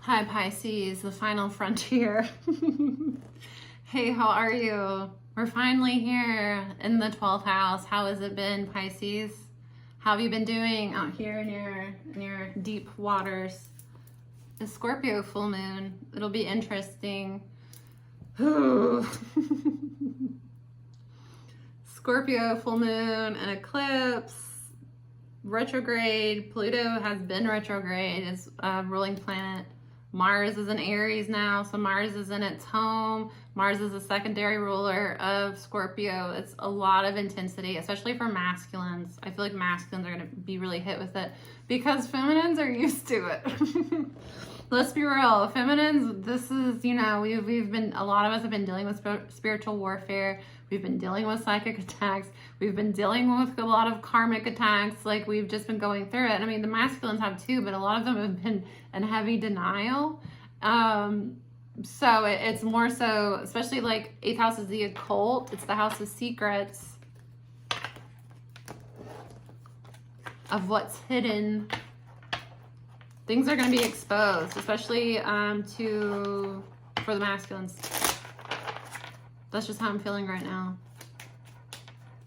Hi Pisces, the final frontier. Hey, how are you? We're finally here in the 12th house. How has it been, Pisces? How have you been doing out here in your deep waters? The Scorpio full moon. It'll be interesting. Scorpio full moon and eclipse. Retrograde. Pluto has been retrograde. It's a ruling planet. Mars is in Aries now, so Mars is in its home. Mars is a secondary ruler of Scorpio. It's a lot of intensity, especially for masculines. I feel like masculines are going to be really hit with it because feminines are used to it. Let's be real. Feminines, this is, we've been, a lot of us have been dealing with spiritual warfare. We've been dealing with psychic attacks. We've been dealing with a lot of karmic attacks. Like, we've just been going through it. I mean, the masculines have too, but a lot of them have been in heavy denial. So it's more so, especially like 8th house is the occult. It's the house of secrets, of what's hidden. Things are going to be exposed, especially for the masculines. That's just how I'm feeling right now.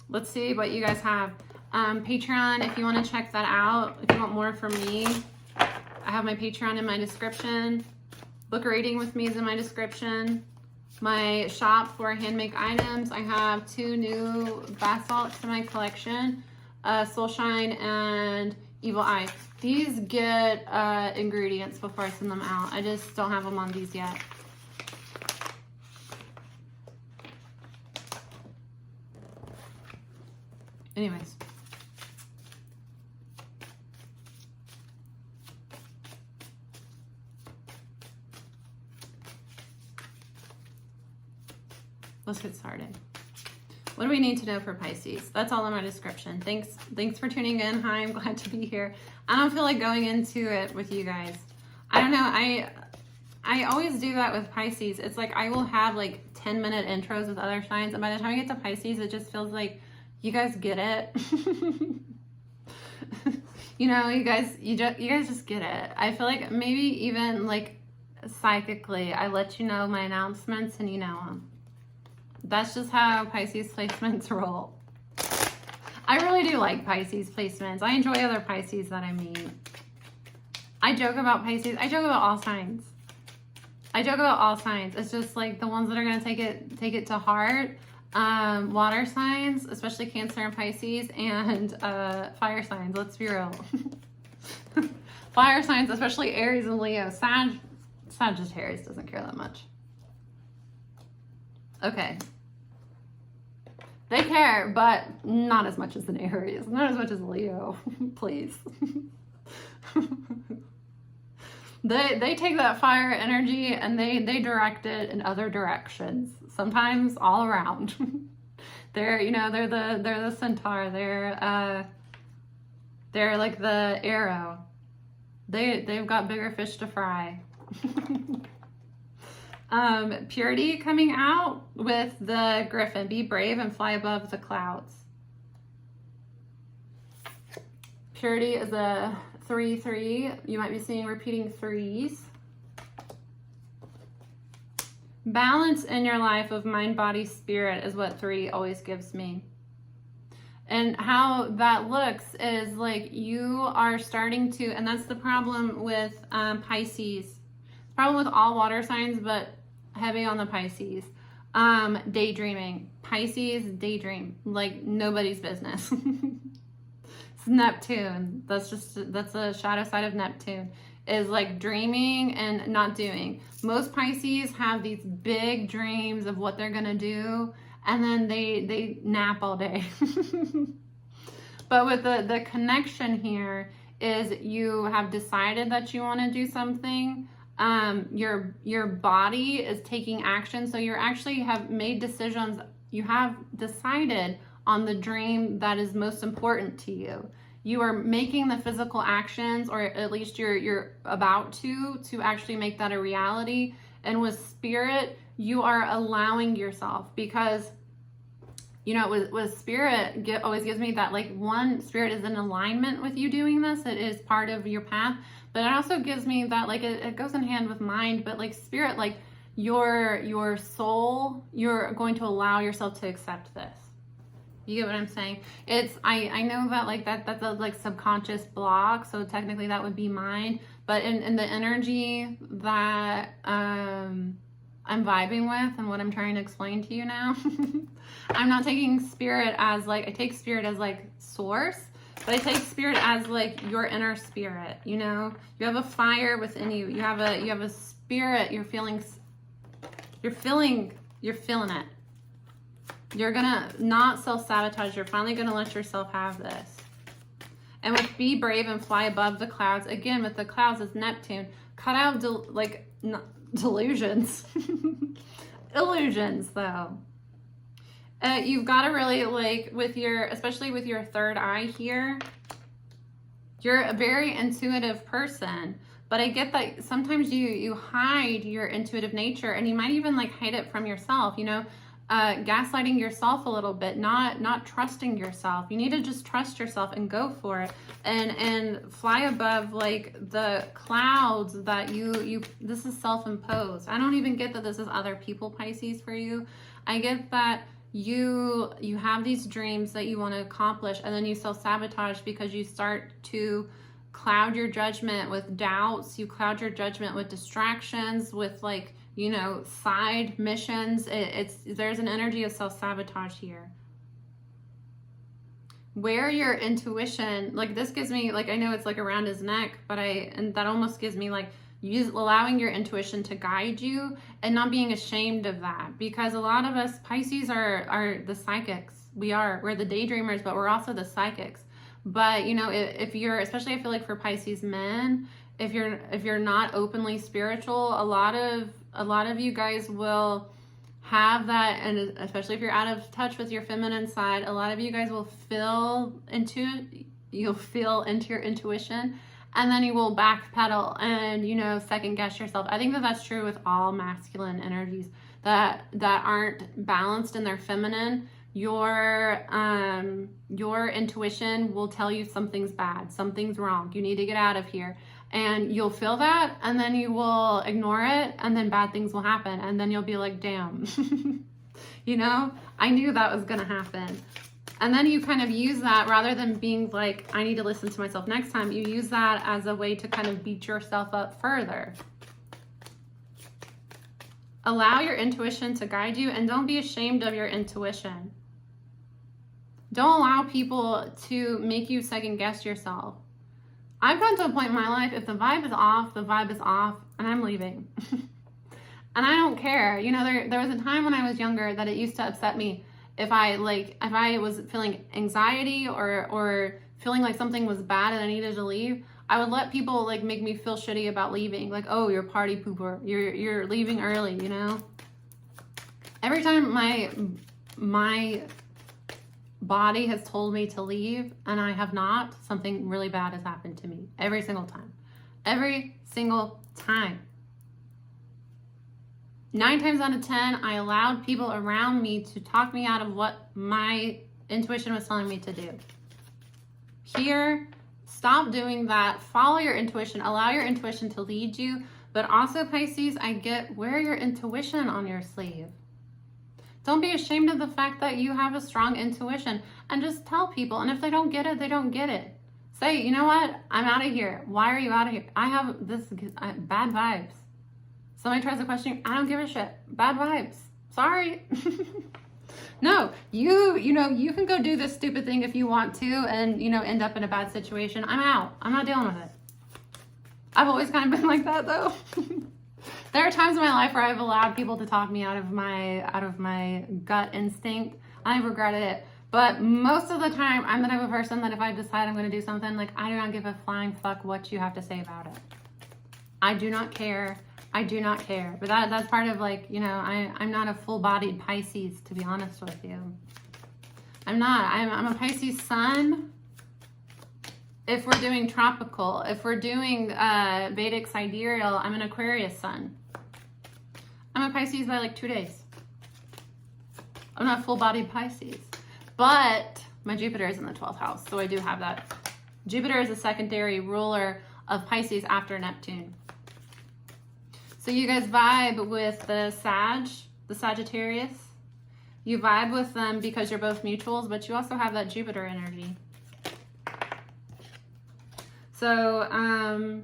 Let's see what you guys have. Patreon, if you want to check that out, if you want more from me, I have my Patreon in my description. Book a reading with me is in my description. My shop for handmade items, I have 2 new bath salts in my collection, Soul Shine and Evil Eye. These get ingredients before I send them out. I just don't have them on these yet. Anyways. Let's get started. What do we need to know for Pisces? That's all in my description. Thanks for tuning in. Hi, I'm glad to be here. I don't feel like going into it with you guys. I don't know. I always do that with Pisces. It's like I will have like 10-minute intros with other signs, and by the time I get to Pisces, it just feels like you guys get it. You guys just get it. I feel like maybe even like psychically, I let you know my announcements and you know them. That's just how Pisces placements roll. I really do like Pisces placements. I enjoy other Pisces that I meet. I joke about Pisces. I joke about all signs. It's just like the ones that are going to take it to heart. Water signs, especially Cancer and Pisces, and fire signs. Let's be real. Fire signs, especially Aries and Leo. Sagittarius doesn't care that much. Okay. They care, but not as much as an Aries. Not as much as Leo. Please. They take that fire energy and they direct it in other directions. Sometimes all around. They're the centaur. They're like the arrow. They've got bigger fish to fry. Purity coming out with the Griffin. Be brave and fly above the clouds. Purity is a 3-3. You might be seeing repeating 3s. Balance in your life of mind, body, spirit is what 3 always gives me. And how that looks is like you are starting to, and that's the problem with Pisces. Problem with all water signs, but heavy on the Pisces. Daydreaming. Pisces daydream like nobody's business. It's Neptune. That's a shadow side of Neptune. Is like dreaming and not doing. Most Pisces have these big dreams of what they're gonna do, and then they nap all day. But with the connection here is you have decided that you want to do something. Your body is taking action, so you actually have made decisions. You have decided on the dream that is most important to you. You are making the physical actions, or at least you're about to actually make that a reality. And with spirit, you are allowing yourself, because you know, with spirit, always gives me that, like, one, spirit is in alignment with you doing this. It is part of your path. But it also gives me that, like, it goes in hand with mind, but like spirit, like your soul, you're going to allow yourself to accept this. You get what I'm saying? It's, I know that, like, that's a, like, subconscious block. So technically that would be mind, but in the energy that, I'm vibing with and what I'm trying to explain to you now, I'm not taking spirit as, like, I take spirit as, like, source, but I take spirit as, like, your inner spirit. You know, you have a fire within you. You have a spirit. You're feeling it. You're gonna not self-sabotage. You're finally gonna let yourself have this. And with be brave and fly above the clouds, again, with the clouds is Neptune. Cut out delusions. Illusions, though. You've got to really, like, with your, especially with your third eye here, you're a very intuitive person, but I get that sometimes you hide your intuitive nature, and you might even, like, hide it from yourself, you know, gaslighting yourself a little bit, not trusting yourself. You need to just trust yourself and go for it, and fly above, like, the clouds that you this is self-imposed. I don't even get that this is other people, Pisces, for you. I get that you have these dreams that you want to accomplish, and then you self-sabotage because you start to cloud your judgment with doubts. You cloud your judgment with distractions, with, like, you know, side missions. There's an energy of self-sabotage here. Where your intuition, like, this gives me, like, I know it's, like, around his neck, but and that almost gives me, like, allowing your intuition to guide you and not being ashamed of that, because a lot of us Pisces are the psychics. We're the daydreamers, but we're also the psychics. But, you know, if you're, especially I feel like for Pisces men, if you're not openly spiritual, a lot of you guys will have that, and especially if you're out of touch with your feminine side, a lot of you guys will you'll feel into your intuition, and then you will backpedal and, you know, second guess yourself. I think that that's true with all masculine energies that aren't balanced in their feminine. Your intuition will tell you something's bad, something's wrong, you need to get out of here. And you'll feel that, and then you will ignore it, and then bad things will happen, and then you'll be like, damn, you know, I knew that was gonna happen. And then you kind of use that, rather than being like, I need to listen to myself next time, you use that as a way to kind of beat yourself up further. Allow your intuition to guide you, and don't be ashamed of your intuition. Don't allow people to make you second guess yourself. I've gotten to a point in my life, if the vibe is off, the vibe is off, and I'm leaving. And I don't care. You know, there was a time when I was younger that it used to upset me if I was feeling anxiety or feeling like something was bad and I needed to leave. I would let people, like, make me feel shitty about leaving. Like, oh, you're a party pooper. You're leaving early, you know? Every time my body has told me to leave and I have not, something really bad has happened to me. Every single time. Every single time. 9 times out of 10, I allowed people around me to talk me out of what my intuition was telling me to do. Here, stop doing that. Follow your intuition. Allow your intuition to lead you. But also, Pisces, I get, wear your intuition on your sleeve. Don't be ashamed of the fact that you have a strong intuition, and just tell people. And if they don't get it, they don't get it. Say, you know what? I'm out of here. Why are you out of here? I have bad vibes. Somebody tries to question you, I don't give a shit. Bad vibes. Sorry. No, you know, you can go do this stupid thing if you want to and, you know, end up in a bad situation. I'm out. I'm not dealing with it. I've always kind of been like that, though. There are times in my life where I've allowed people to talk me out of my gut instinct. I've regretted it. But most of the time, I'm the type of person that if I decide I'm going to do something, like, I do not give a flying fuck what you have to say about it. I do not care. I do not care. But that's part of, like, you know, I'm not a full-bodied Pisces, to be honest with you. I'm not. I'm a Pisces sun. If we're doing tropical, if we're doing Vedic sidereal, I'm an Aquarius sun. I'm a Pisces by like 2 days. I'm not full-bodied Pisces. But my Jupiter is in the 12th house, so I do have that. Jupiter is a secondary ruler of Pisces after Neptune. So you guys vibe with the Sagittarius. You vibe with them because you're both mutuals, but you also have that Jupiter energy. So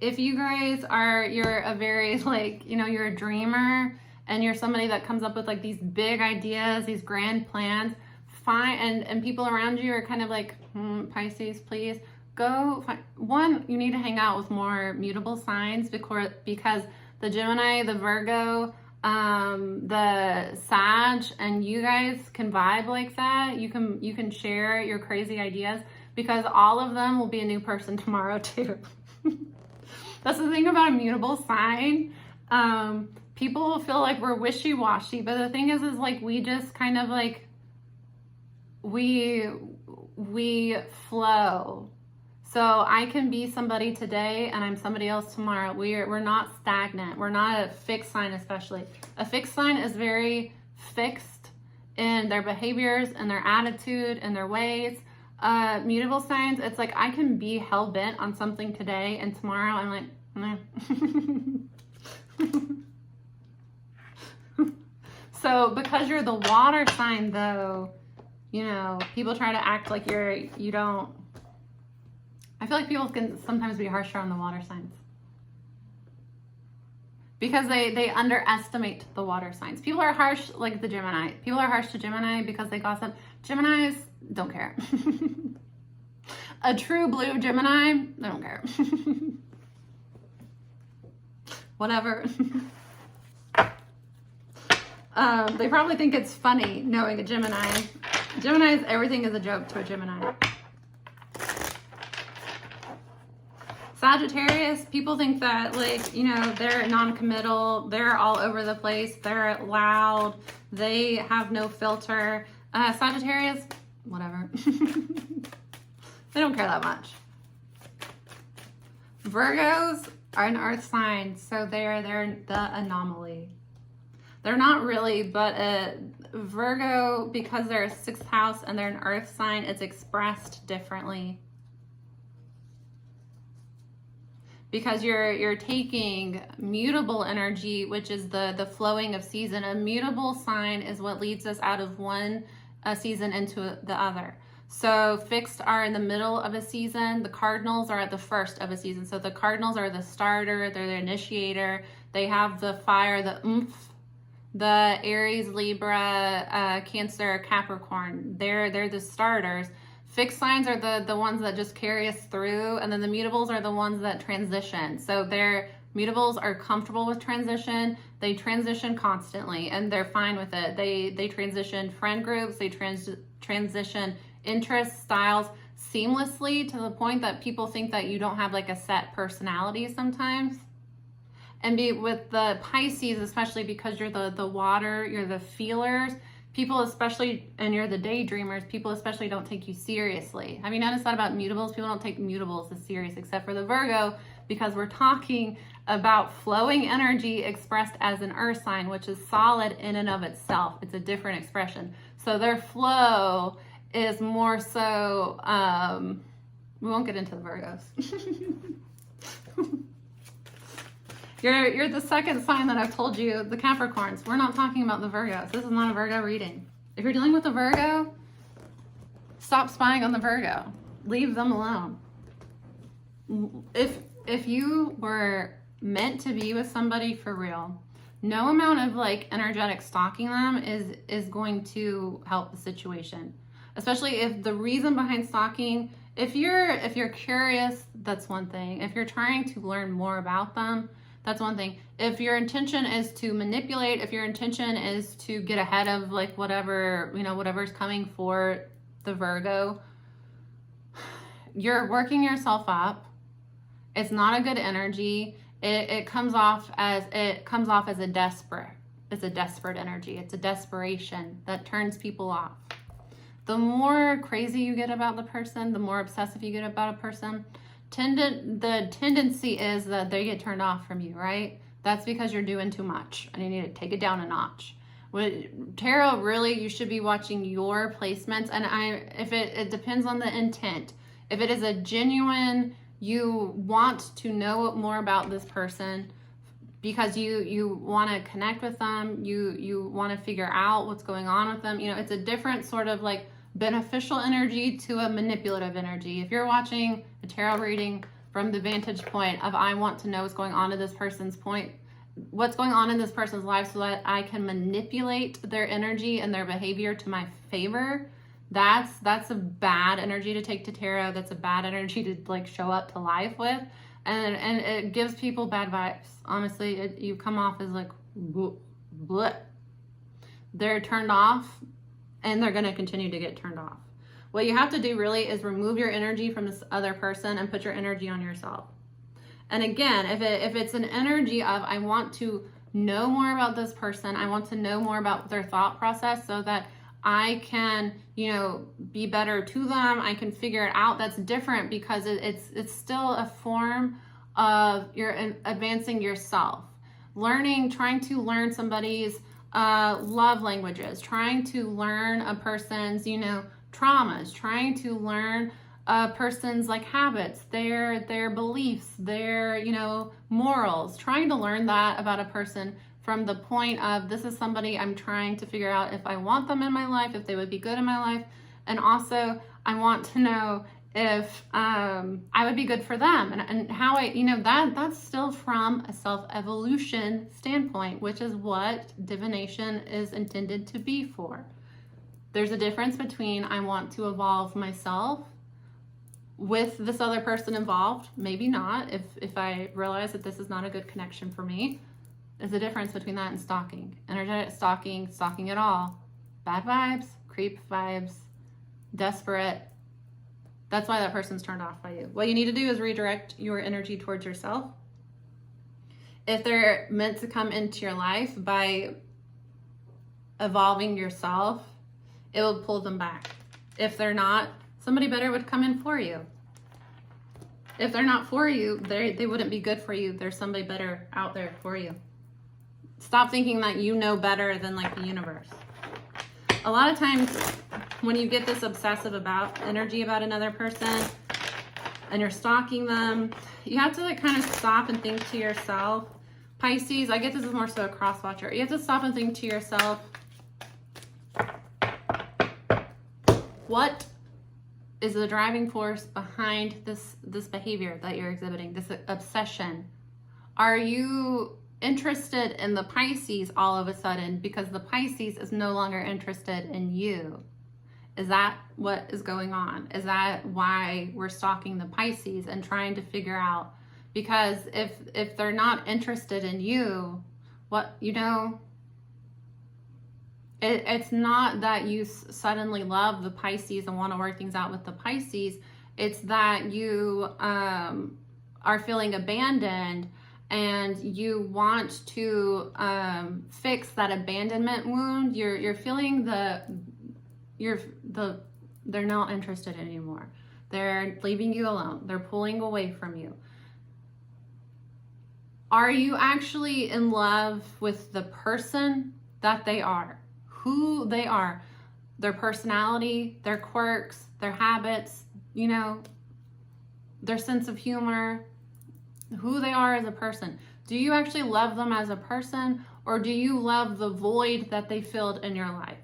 if you guys you're a very like, you know, you're a dreamer and you're somebody that comes up with like these big ideas, these grand plans, fine, and people around you are kind of like, Pisces, please go find one. You need to hang out with more mutable signs because the Gemini, the Virgo, the Sag, and you guys can vibe like that. You can share your crazy ideas because all of them will be a new person tomorrow too. That's the thing about a mutable sign. People feel like we're wishy-washy, but the thing is like we just kind of like we flow. So I can be somebody today and I'm somebody else tomorrow. We're not stagnant. We're not a fixed sign, especially. A fixed sign is very fixed in their behaviors and their attitude and their ways. Mutable signs, it's like I can be hell-bent on something today and tomorrow I'm like, So because you're the water sign though, you know, people try to act like you don't. I feel like people can sometimes be harsher on the water signs because they underestimate the water signs. People are harsh like the Gemini. People are harsh to Gemini because they gossip. Geminis don't care. A true blue Gemini, they don't care. Whatever. They probably think it's funny knowing a Gemini. Geminis, everything is a joke to a Gemini. Sagittarius, people think that, like, you know, they're non-committal, they're all over the place, they're loud, they have no filter. Sagittarius, whatever. They don't care that much. Virgos are an earth sign, so they're the anomaly. They're not really, but Virgo, because they're a 6th house and they're an earth sign, it's expressed differently. Because you're taking mutable energy, which is the flowing of season. A mutable sign is what leads us out of one season into the other. So fixed are in the middle of a season. The cardinals are at the first of a season. So the cardinals are the starter, they're the initiator. They have the fire, the oomph. The Aries, Libra, Cancer, Capricorn, they're the starters. Fixed signs are the ones that just carry us through, and then the mutables are the ones that transition. So mutables are comfortable with transition. They transition constantly, and they're fine with it. They transition friend groups. They transition interests, styles seamlessly to the point that people think that you don't have like a set personality sometimes. And with the Pisces, especially because you're the water, you're the feelers. People especially, and you're the daydreamers, people especially don't take you seriously. Have you noticed that about mutables? People don't take mutables as serious, except for the Virgo, because we're talking about flowing energy expressed as an earth sign, which is solid in and of itself. It's a different expression. So their flow is more so, we won't get into the Virgos. You're the second sign that I've told you, the Capricorns. We're not talking about the Virgos. This is not a Virgo reading. If you're dealing with a Virgo, stop spying on the Virgo. Leave them alone. If you were meant to be with somebody for real, no amount of like energetic stalking them is going to help the situation. Especially if the reason behind stalking, if you're curious, that's one thing. If you're trying to learn more about them, that's one thing. If your intention is to manipulate, if your intention is to get ahead of like whatever, you know, whatever's coming for the Virgo, you're working yourself up. It's not a good energy. It comes off as a desperate. It's a desperate energy. It's a desperation that turns people off. The more crazy you get about the person, the more obsessive you get about a person, the tendency is that they get turned off from you, right? That's because you're doing too much and you need to take it down a notch. Tarot, really, you should be watching your placements. And if it depends on the intent. If it is a genuine, you want to know more about this person because you want to connect with them, you want to figure out what's going on with them. You know, it's a different sort of like beneficial energy to a manipulative energy. If you're watching a tarot reading from the vantage point of I want to know what's going on in this person's life so that I can manipulate their energy and their behavior to my favor, that's a bad energy to take to tarot. That's a bad energy to like show up to life with, and it gives people bad vibes. Honestly, you come off as like bleh. They're turned off, and they're going to continue to get turned off. What you have to do really is remove your energy from this other person and put your energy on yourself. And again, if it's an energy of I want to know more about this person, I want to know more about their thought process so that I can, you know, be better to them, I can figure it out, that's different because it's still a form of you're advancing yourself. Trying to learn somebody's love languages, trying to learn a person's, you know, traumas, trying to learn a person's like habits, their beliefs, their, you know, morals, trying to learn that about a person from the point of this is somebody I'm trying to figure out if I want them in my life, if they would be good in my life, and also I want to know if I would be good for them and how I, you know, that's still from a self-evolution standpoint, which is what divination is intended to be for. There's a difference between I want to evolve myself with this other person involved, maybe not, if I realize that this is not a good connection for me. There's a difference between that and stalking. Energetic stalking at all. Bad vibes, creep vibes, desperate. That's why that person's turned off by you. What you need to do is redirect your energy towards yourself. If they're meant to come into your life by evolving yourself, it will pull them back. If they're not, somebody better would come in for you. If they're not for you, they wouldn't be good for you. There's somebody better out there for you. Stop thinking that you know better than like the universe. A lot of times when you get this obsessive about energy about another person and you're stalking them, you have to like kind of stop and think to yourself. Pisces, I get this is more so a cross watcher. You have to stop and think to yourself, what is the driving force behind this behavior that you're exhibiting, this obsession? Are you interested in the Pisces all of a sudden because the Pisces is no longer interested in you? Is that what is going on? Is that why we're stalking the Pisces and trying to figure out? Because if they're not interested in you, what, you know, it's not that you suddenly love the Pisces and want to work things out with the Pisces. It's that you are feeling abandoned and you want to fix that abandonment wound. You're feeling they're not interested anymore. They're leaving you alone. They're pulling away from you. Are you actually in love with the person that they are? Who they are, their personality, their quirks, their habits, you know, their sense of humor, who they are as a person. Do you actually love them as a person, or do you love the void that they filled in your life?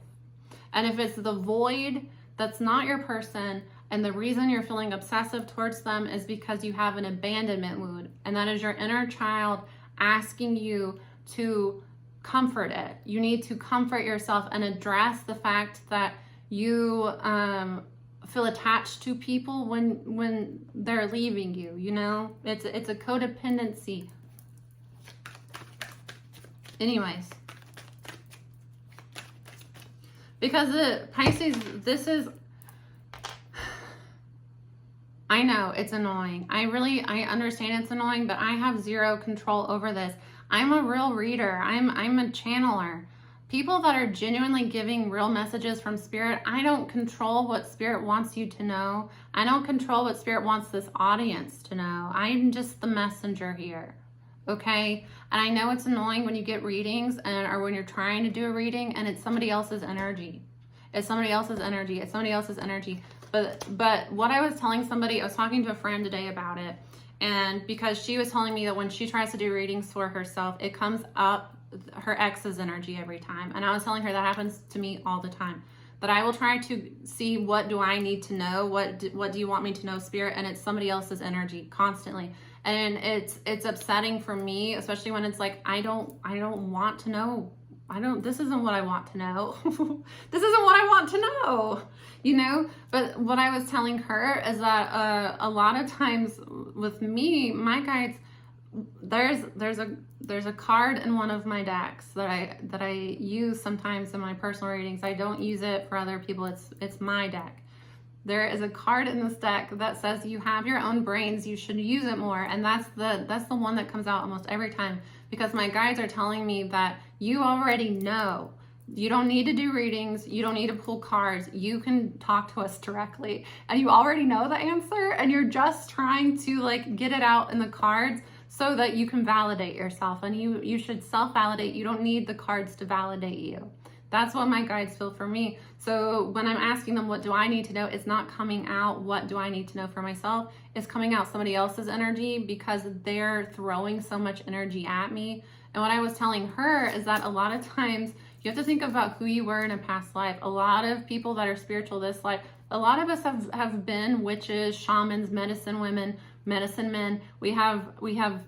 And if it's the void that's not your person, and the reason you're feeling obsessive towards them is because you have an abandonment wound, and that is your inner child asking you to comfort it. You need to comfort yourself and address the fact that you feel attached to people when they're leaving you. You know, it's a codependency. Anyways, because the Pisces, I know it's annoying. I understand it's annoying, but I have zero control over this. I'm a real reader. I'm a channeler. People that are genuinely giving real messages from Spirit, I don't control what Spirit wants you to know. I don't control what Spirit wants this audience to know. I'm just the messenger here. okay? And I know it's annoying when you get readings or when you're trying to do a reading and it's somebody else's energy. It's somebody else's energy. It's somebody else's energy. But what I was telling somebody, I was talking to a friend today about it, and because she was telling me that when she tries to do readings for herself, it comes up her ex's energy every time. And I was telling her that happens to me all the time. That I will try to see, what do I need to know? What do you want me to know, Spirit? And it's somebody else's energy constantly. And it's upsetting for me, especially when it's like, I don't want to know. This isn't what I want to know. This isn't what I want to know, you know? But what I was telling her is that a lot of times with me, my guides, there's a card in one of my decks that I use sometimes in my personal readings. I don't use it for other people. It's my deck. There is a card in this deck that says you have your own brains, you should use it more. And that's the one that comes out almost every time, because my guides are telling me that you already know. You don't need to do readings. You don't need to pull cards. You can talk to us directly. And you already know the answer, and you're just trying to like get it out in the cards so that you can validate yourself. And you should self-validate. You don't need the cards to validate you. That's what my guides feel for me. So when I'm asking them, what do I need to know? It's not coming out, what do I need to know for myself? It's coming out somebody else's energy, because they're throwing so much energy at me. And what I was telling her is that a lot of times you have to think about who you were in a past life. A lot of people that are spiritual this life, a lot of us have been witches, shamans, medicine women, medicine men. We have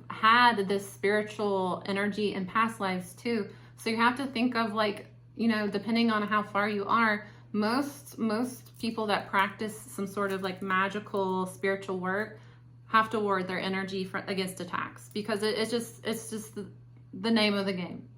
had this spiritual energy in past lives too. So you have to think of, like, you know, depending on how far you are, most people that practice some sort of like magical spiritual work have to ward their energy against attacks, because it's just the name of the game.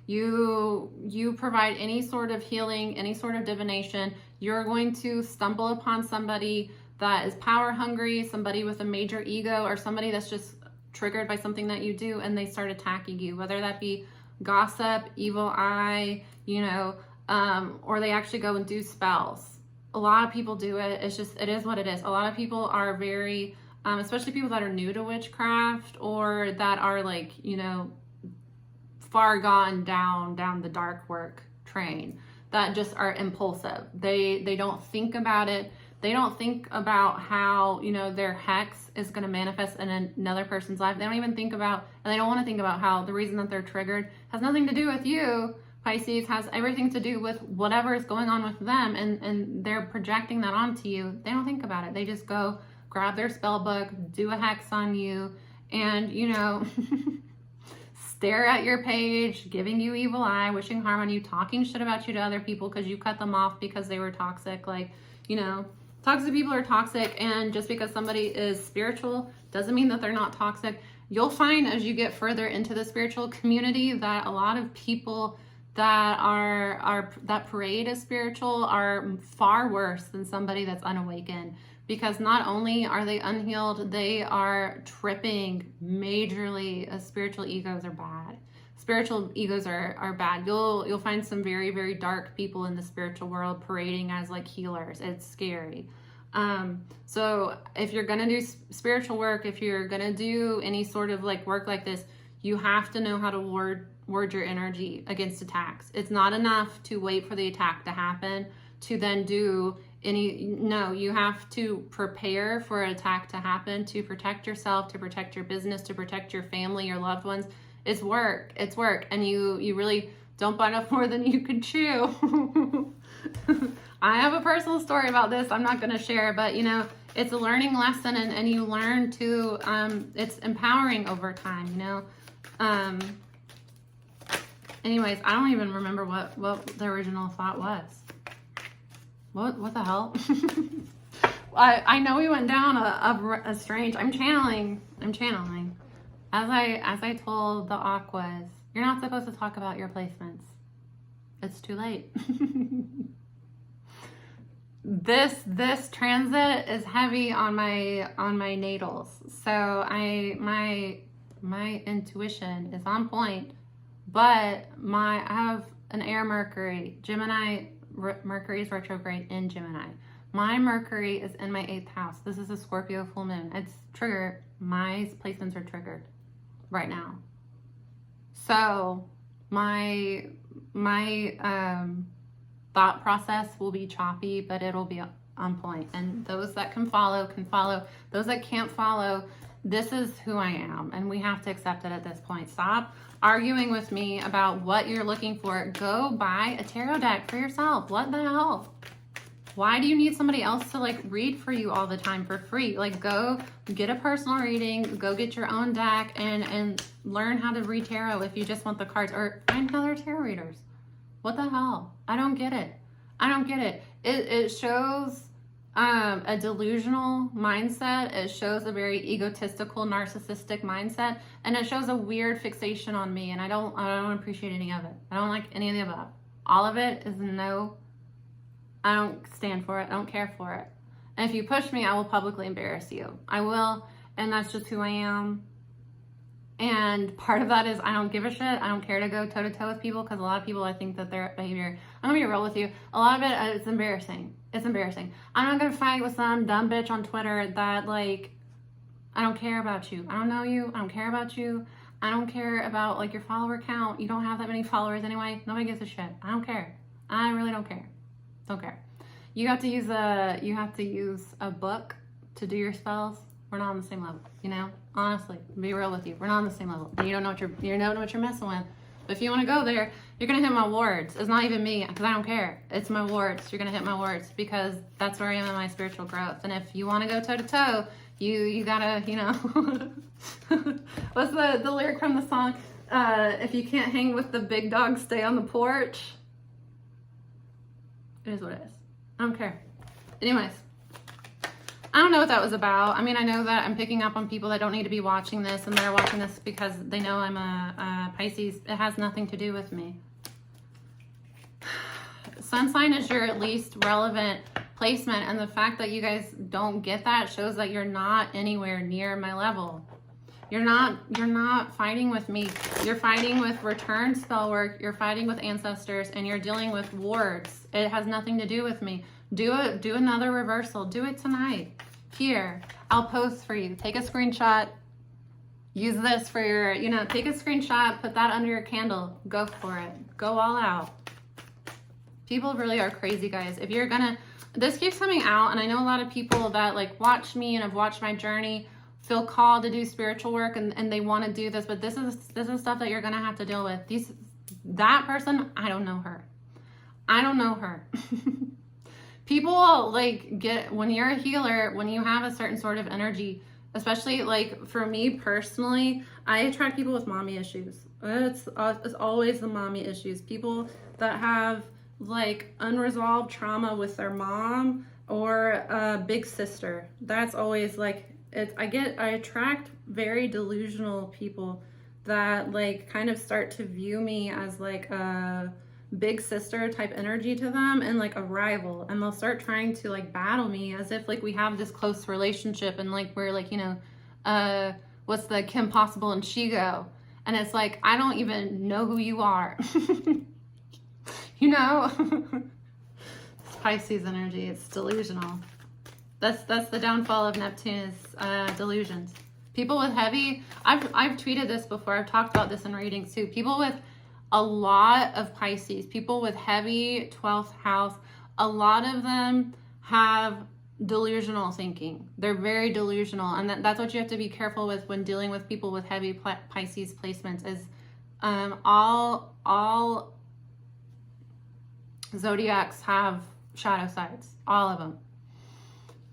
You provide any sort of healing, any sort of divination, you're going to stumble upon somebody that is power hungry, somebody with a major ego, or somebody that's just triggered by something that you do, and they start attacking you, whether that be gossip, evil eye, you know, or they actually go and do spells. A lot of people do it. It is what it is. A lot of people are very, especially people that are new to witchcraft, or that are like, you know, far gone down the dark work train, that just are impulsive. They don't think about it. They don't think about how, you know, their hex is going to manifest in another person's life. They don't even think about, and they don't want to think about how the reason that they're triggered has nothing to do with you, Pisces, has everything to do with whatever is going on with them, and they're projecting that onto you. They don't think about it. They just go grab their spell book, do a hex on you, and, you know, stare at your page, giving you evil eye, wishing harm on you, talking shit about you to other people because you cut them off because they were toxic. Like, you know, toxic people are toxic, and just because somebody is spiritual doesn't mean that they're not toxic. You'll find as you get further into the spiritual community that a lot of people that parade as spiritual are far worse than somebody that's unawakened, because not only are they unhealed, they are tripping majorly. Spiritual egos are bad. Spiritual egos are bad. You'll find some very, very dark people in the spiritual world parading as like healers. It's scary. So if you're gonna do spiritual work, if you're gonna do any sort of like work like this, you have to know how to ward your energy against attacks. It's not enough to wait for the attack to happen to then do no, you have to prepare for an attack to happen, to protect yourself, to protect your business, to protect your family, your loved ones. It's work, and you really don't bite off more than you could chew. I have a personal story about this. I'm not going to share, but you know, it's a learning lesson, and you learn to, it's empowering over time, you know. Anyways, I don't even remember what the original thought was. What the hell? I know we went down a strange, I'm channeling. As I told the Aquas, you're not supposed to talk about your placements. It's too late. This transit is heavy on my natals. So my intuition is on point, but I have an air Mercury, Gemini. Mercury is retrograde in Gemini. My Mercury is in my 8th house. This is a Scorpio full moon. It's triggered. My placements are triggered right now. So my thought process will be choppy, but it'll be on point. And those that can follow can follow. Those that can't follow, this is who I am, and we have to accept it at this point. Stop arguing with me about what you're looking for. Go buy a tarot deck for yourself. What the hell? Why do you need somebody else to like read for you all the time for free? Like, go get a personal reading, go get your own deck, and learn how to read tarot if you just want the cards, or find other tarot readers. What the hell? I don't get it. I don't get it. It shows a delusional mindset. It shows a very egotistical, narcissistic mindset, and it shows a weird fixation on me. And I don't appreciate any of it. I don't like any of the above. All of it is no. I don't stand for it. I don't care for it. And if you push me, I will publicly embarrass you. I will, and that's just who I am. And part of that is I don't give a shit. I don't care to go toe-to-toe with people, because a lot of people, I think that their behavior, I'm going to be real with you, a lot of it, it's embarrassing. It's embarrassing. I'm not going to fight with some dumb bitch on Twitter that, like, I don't care about you. I don't know you. I don't care about you. I don't care about, like, your follower count. You don't have that many followers anyway. Nobody gives a shit. I don't care. I really don't care. Don't care. You have to use a book to do your spells. We're not on the same level, you know? Honestly, be real with you. We're not on the same level. You don't know what you're messing with. But if you want to go there, you're going to hit my wards. It's not even me, because I don't care. It's my wards. You're going to hit my wards, because that's where I am in my spiritual growth. And if you want to go toe to toe, you gotta, you know, what's the lyric from the song? If you can't hang with the big dog, stay on the porch. It is what it is. I don't care. Anyways, I don't know what that was about. I mean, I know that I'm picking up on people that don't need to be watching this, and they're watching this because they know I'm a Pisces. It has nothing to do with me. Sun sign is your least relevant placement, and the fact that you guys don't get that shows that you're not anywhere near my level. You're not fighting with me. You're fighting with return spell work. You're fighting with ancestors, and you're dealing with wards. It has nothing to do with me. Do another reversal. Do it tonight. Here, I'll post for you. Take a screenshot. Use this for your, take a screenshot, put that under your candle. Go for it. Go all out. People really are crazy, guys. If you're gonna, this keeps coming out, and I know a lot of people that like watch me and have watched my journey feel called to do spiritual work, and they want to do this, but this is stuff that you're gonna have to deal with. That person, I don't know her. I don't know her. People like get, when you're a healer, when you have a certain sort of energy, especially like for me personally, I attract people with mommy issues. It's always the mommy issues. People that have like unresolved trauma with their mom or a big sister. That's always like, I attract very delusional people that like kind of start to view me as like a big sister type energy to them, and like a rival, and they'll start trying to like battle me as if like we have this close relationship, and like we're like, what's the Kim Possible and Shigo, and it's like, I don't even know who you are. It's Pisces energy. It's delusional. That's the downfall of Neptune, is delusions. People with heavy, I've tweeted this before, I've talked about this in readings too. People with a lot of Pisces, people with heavy 12th house, a lot of them have delusional thinking. They're very delusional, and that's what you have to be careful with when dealing with people with heavy Pisces placements. Is all zodiacs have shadow sides, all of them.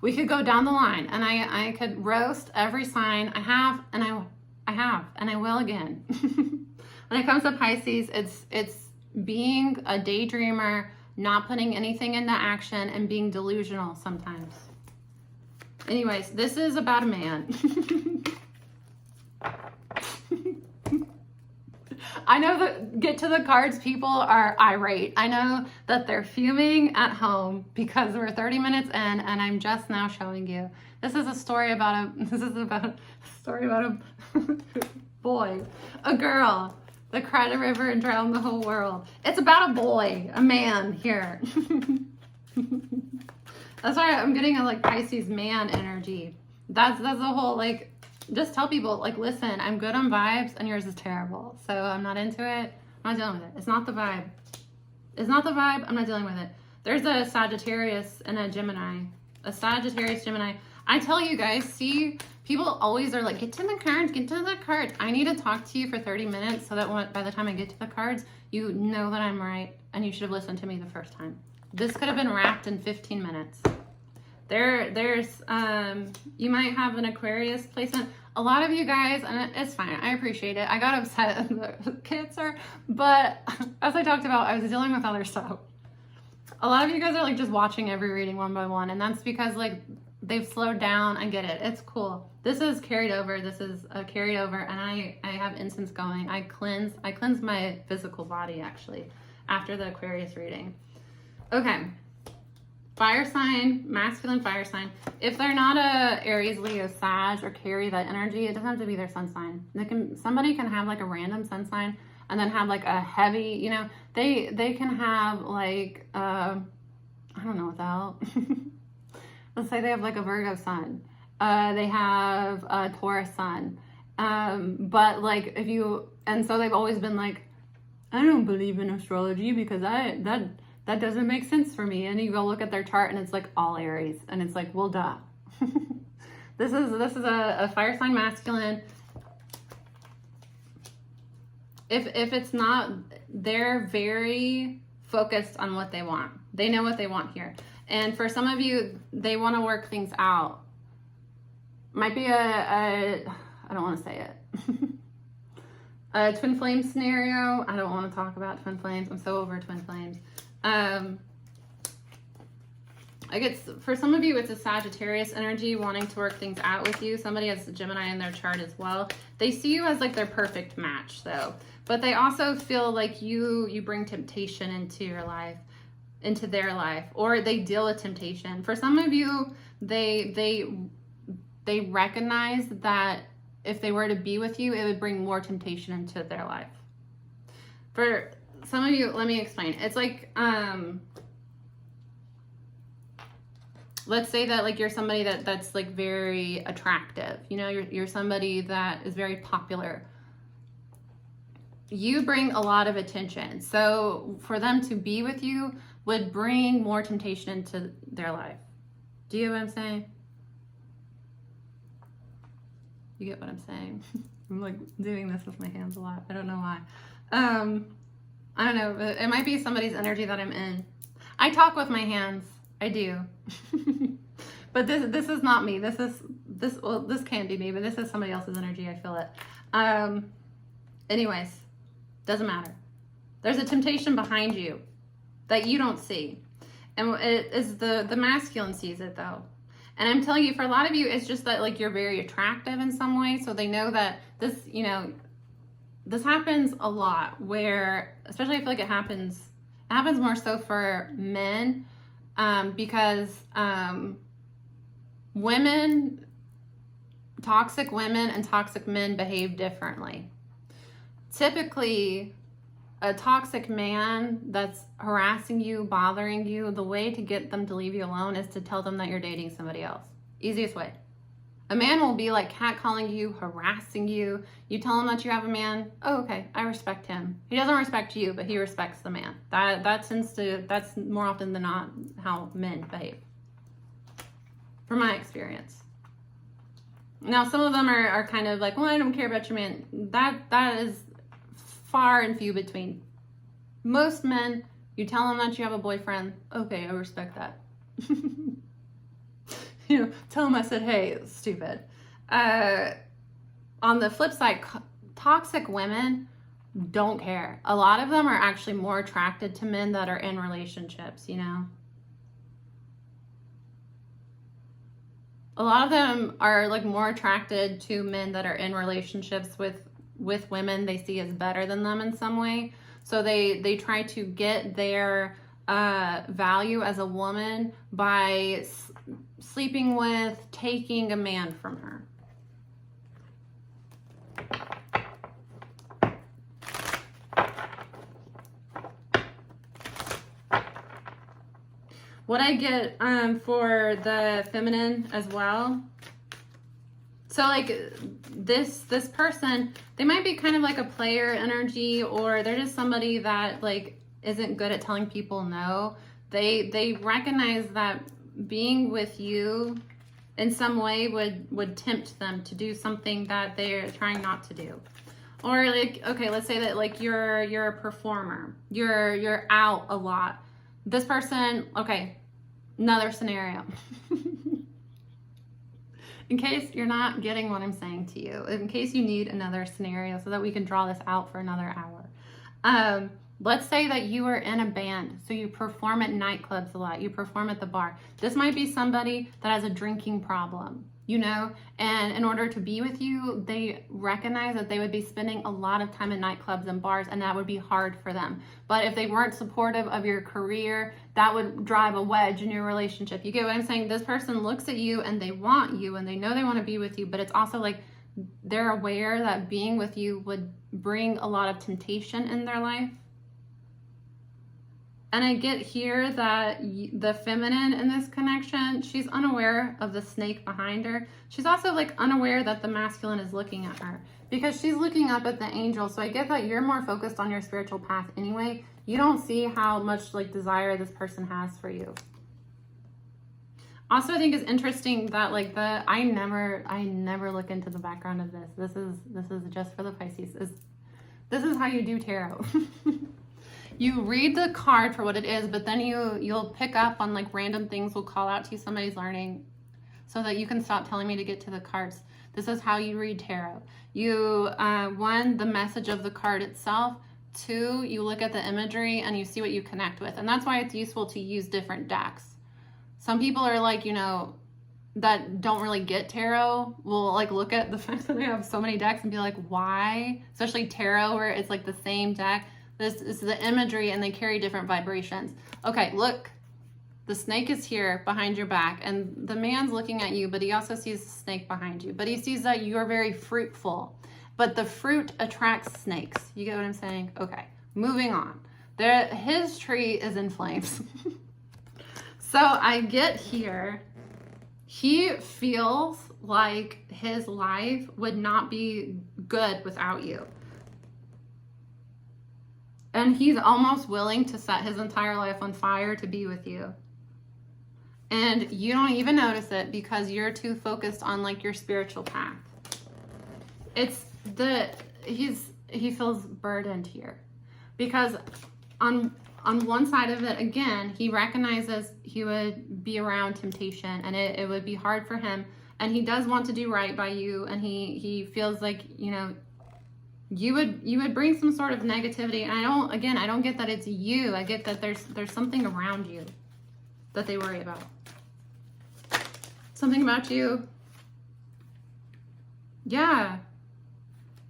We could go down the line, and I could roast every sign. I have, and I will again. When it comes to Pisces, it's being a daydreamer, not putting anything into action, and being delusional sometimes. Anyways, this is about a man. I know that get to the cards, people are irate. I know that they're fuming at home because we're 30 minutes in, and I'm just now showing you. This is a story about a boy, a girl that cried a river and drowned the whole world. It's about a boy, a man here. That's why I'm getting a like Pisces man energy. That's the whole like just tell people, like, listen, I'm good on vibes and yours is terrible. So I'm not into it. I'm not dealing with it. It's not the vibe. It's not the vibe. I'm not dealing with it. There's a Sagittarius and a Gemini. A Sagittarius, Gemini. I tell you guys, see, people always are like, get to the cards, get to the cards. I need to talk to you for 30 minutes so that by the time I get to the cards, you know that I'm right and you should have listened to me the first time. This could have been wrapped in 15 minutes. There's you might have an Aquarius placement. A lot of you guys, and it's fine, I appreciate it. I got upset at the Cancer, but as I talked about, I was dealing with other stuff. A lot of you guys are like just watching every reading one by one, and that's because like they've slowed down. I get it. It's cool. This is carried over. This is carried over, and I have incense going. I cleanse my physical body actually after the Aquarius reading. Okay. Fire sign, masculine fire sign. If they're not a Aries, Leo, Sag, or carry that energy, it doesn't have to be their sun sign. Somebody can have like a random sun sign and then have like a heavy, you know, they can have like, I don't know what the hell. Let's say they have like a Virgo sun. They have a Taurus sun. But like and so they've always been like, I don't believe in astrology because that doesn't make sense for me. And you go look at their chart and it's like all Aries. And it's like, well, duh. This is a fire sign masculine. If it's not, they're very focused on what they want. They know what they want here. And for some of you, they want to work things out. Might be I don't want to say it. A twin flame scenario. I don't want to talk about twin flames. I'm so over twin flames. I guess for some of you, it's a Sagittarius energy wanting to work things out with you. Somebody has Gemini in their chart as well. They see you as like their perfect match though, but they also feel like you bring temptation into your life, into their life, or they deal with temptation. For some of you, they recognize that if they were to be with you, it would bring more temptation into their life. For some of you, let me explain. It's like, let's say that like you're somebody that's like very attractive. You know, you're somebody that is very popular. You bring a lot of attention. So for them to be with you would bring more temptation into their life. Do you get what I'm saying? You get what I'm saying? I'm like doing this with my hands a lot. I don't know why. I don't know. It might be somebody's energy that I'm in. I talk with my hands. I do. But this is not me. This can be me, but this is somebody else's energy. I feel it. Anyways, doesn't matter. There's a temptation behind you that you don't see. And it is the masculine sees it though. And I'm telling you, for a lot of you, it's just that like you're very attractive in some way. So they know that this, you know, this happens a lot where, especially I feel like it happens more so for men, because women, toxic women and toxic men behave differently. Typically, a toxic man that's harassing you, bothering you, the way to get them to leave you alone is to tell them that you're dating somebody else. Easiest way. A man will be like catcalling you, harassing you. You tell him that you have a man. Oh, okay, I respect him. He doesn't respect you, but he respects the man. That's more often than not how men behave. From my experience. Now, some of them are kind of like, well, I don't care about your man. That is far and few between. Most men, you tell them that you have a boyfriend. Okay, I respect that. You know, tell them I said, hey, it's stupid. On the flip side, toxic women don't care. A lot of them are actually more attracted to men that are in relationships, you know. A lot of them are like more attracted to men that are in relationships with women they see as better than them in some way. So they try to get their value as a woman by sleeping with, taking a man from her. What I get for the feminine as well. So like this person, they might be kind of like a player energy, or they're just somebody that like isn't good at telling people no. They recognize that being with you in some way would tempt them to do something that they're trying not to do. Or like, okay, let's say that like you're a performer, you're out a lot. This person, okay, another scenario. In case you're not getting what I'm saying to you, in case you need another scenario so that we can draw this out for another hour. Let's say that you are in a band, so you perform at nightclubs a lot, you perform at the bar. This might be somebody that has a drinking problem, you know, and in order to be with you, they recognize that they would be spending a lot of time in nightclubs and bars, and that would be hard for them. But if they weren't supportive of your career, that would drive a wedge in your relationship. You get what I'm saying? This person looks at you and they want you and they know they want to be with you, but it's also like they're aware that being with you would bring a lot of temptation in their life. And I get here that the feminine in this connection, she's unaware of the snake behind her. She's also like unaware that the masculine is looking at her because she's looking up at the angel. So I get that you're more focused on your spiritual path anyway. You don't see how much like desire this person has for you. Also, I think it's interesting that like I never look into the background of this. This is just for the Pisces. This is how you do tarot. You read the card for what it is, but then you'll pick up on like random things will call out to you. Somebody's learning so that you can stop telling me to get to the cards. This is how you read tarot. You, one, the message of the card itself. Two, you look at the imagery and you see what you connect with. And that's why it's useful to use different decks. Some people are like, you know, that don't really get tarot will like look at the fact that they have so many decks and be like, why? Especially tarot where it's like the same deck. This is the imagery and they carry different vibrations. Okay, look, the snake is here behind your back and the man's looking at you, but he also sees the snake behind you. But he sees that you're very fruitful, but the fruit attracts snakes. You get what I'm saying? Okay, moving on. His tree is in flames. So I get here, he feels like his life would not be good without you. And he's almost willing to set his entire life on fire to be with you. And you don't even notice it because you're too focused on like your spiritual path. He feels burdened here. Because on one side of it, again, he recognizes he would be around temptation and it would be hard for him. And he does want to do right by you. And he feels like, you know, you would bring some sort of negativity. And I don't get that it's you. I get that there's something around you that they worry about. Something about you. Yeah.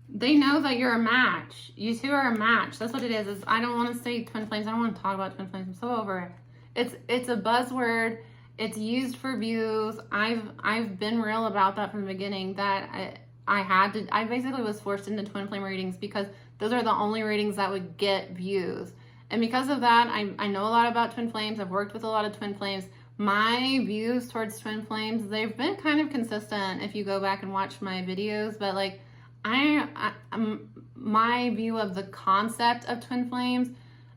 They know that you're a match. You two are a match. That's what it is I don't want to say twin flames. I don't want to talk about twin flames. I'm so over it. It's a buzzword. It's used for views. I've been real about that from the beginning, that I basically was forced into twin flame readings because those are the only readings that would get views. And because of that, I know a lot about twin flames. I've worked with a lot of twin flames. My views towards twin flames, they've been kind of consistent if you go back and watch my videos, but like my view of the concept of twin flames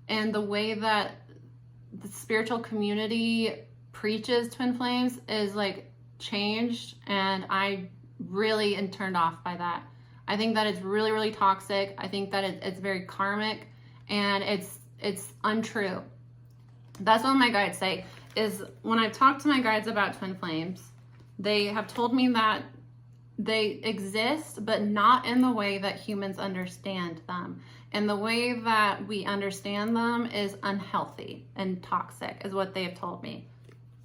and the way that the spiritual community preaches twin flames is like changed, and I really am turned off by that. I think that it's really, really toxic. I think that it's very karmic and it's untrue. That's what my guides say, is when I've talked to my guides about twin flames, they have told me that they exist, but not in the way that humans understand them. And the way that we understand them is unhealthy and toxic, is what they have told me.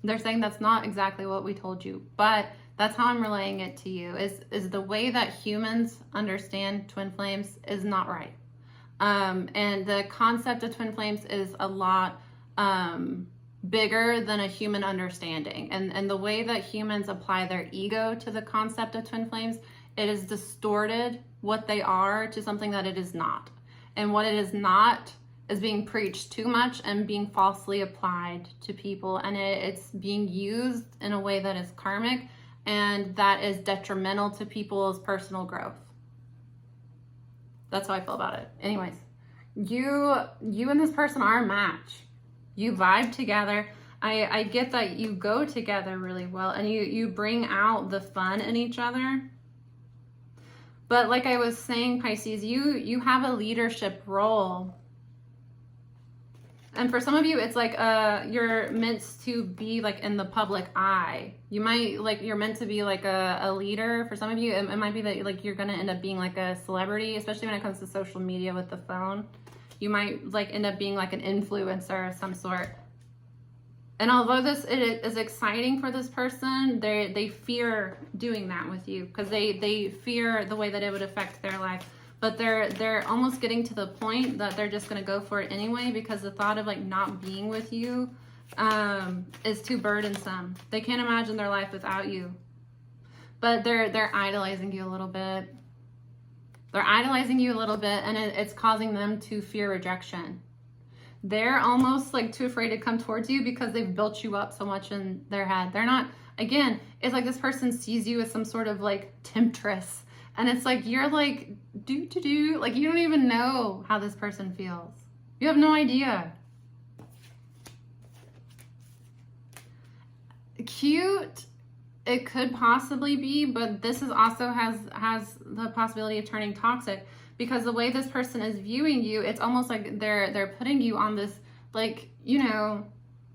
They're saying that's not exactly what we told you, but that's how I'm relaying it to you, is the way that humans understand twin flames is not right. And the concept of twin flames is a lot bigger than a human understanding. And the way that humans apply their ego to the concept of twin flames, it has distorted what they are to something that it is not. And what it is not is being preached too much and being falsely applied to people. And it's being used in a way that is karmic and that is detrimental to people's personal growth. That's how I feel about it. Anyways, you and this person are a match. You vibe together. I get that you go together really well, and you bring out the fun in each other. But like I was saying, Pisces, you have a leadership role. And for some of you, it's like you're meant to be like in the public eye. You might like you're meant to be like a leader. For some of you, it might be that like you're gonna end up being like a celebrity, especially when it comes to social media with the phone. You might like end up being like an influencer of some sort. And although it is exciting for this person, they fear doing that with you because they fear the way that it would affect their life. But they're almost getting to the point that they're just going to go for it anyway because the thought of like not being with you is too burdensome. They can't imagine their life without you. But they're idolizing you a little bit. They're idolizing you a little bit, and it's causing them to fear rejection. They're almost like too afraid to come towards you because they've built you up so much in their head. They're not, again, it's like this person sees you as some sort of like temptress. And it's like, you're like, like you don't even know how this person feels. You have no idea. Cute, it could possibly be, but this is also has the possibility of turning toxic because the way this person is viewing you, it's almost like they're putting you on this, like, you know,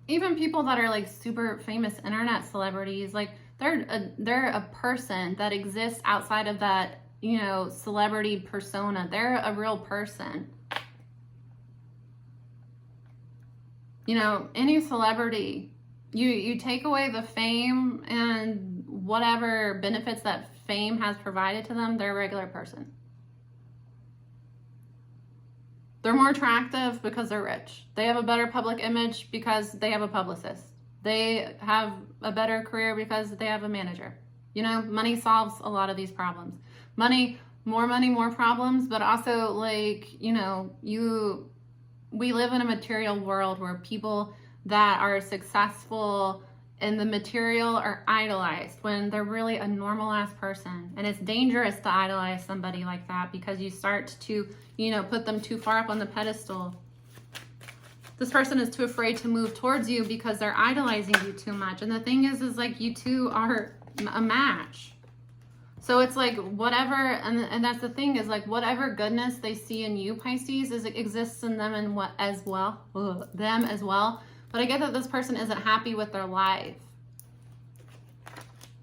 even people that are like super famous internet celebrities, like they're a person that exists outside of that, you know, celebrity persona. They're a real person. You know, any celebrity, you take away the fame and whatever benefits that fame has provided to them, they're a regular person. They're more attractive because they're rich. They have a better public image because they have a publicist. They have a better career because they have a manager. You know, money solves a lot of these problems. Money, more problems, but also like, you know, we live in a material world where people that are successful in the material are idolized when they're really a normal ass person. And it's dangerous to idolize somebody like that because you start to, you know, put them too far up on the pedestal. This person is too afraid to move towards you because they're idolizing you too much. And the thing is like you two are a match. So it's like whatever, and that's the thing is like whatever goodness they see in you, Pisces, is it exists in them and what as well, them as well. But I get that this person isn't happy with their life.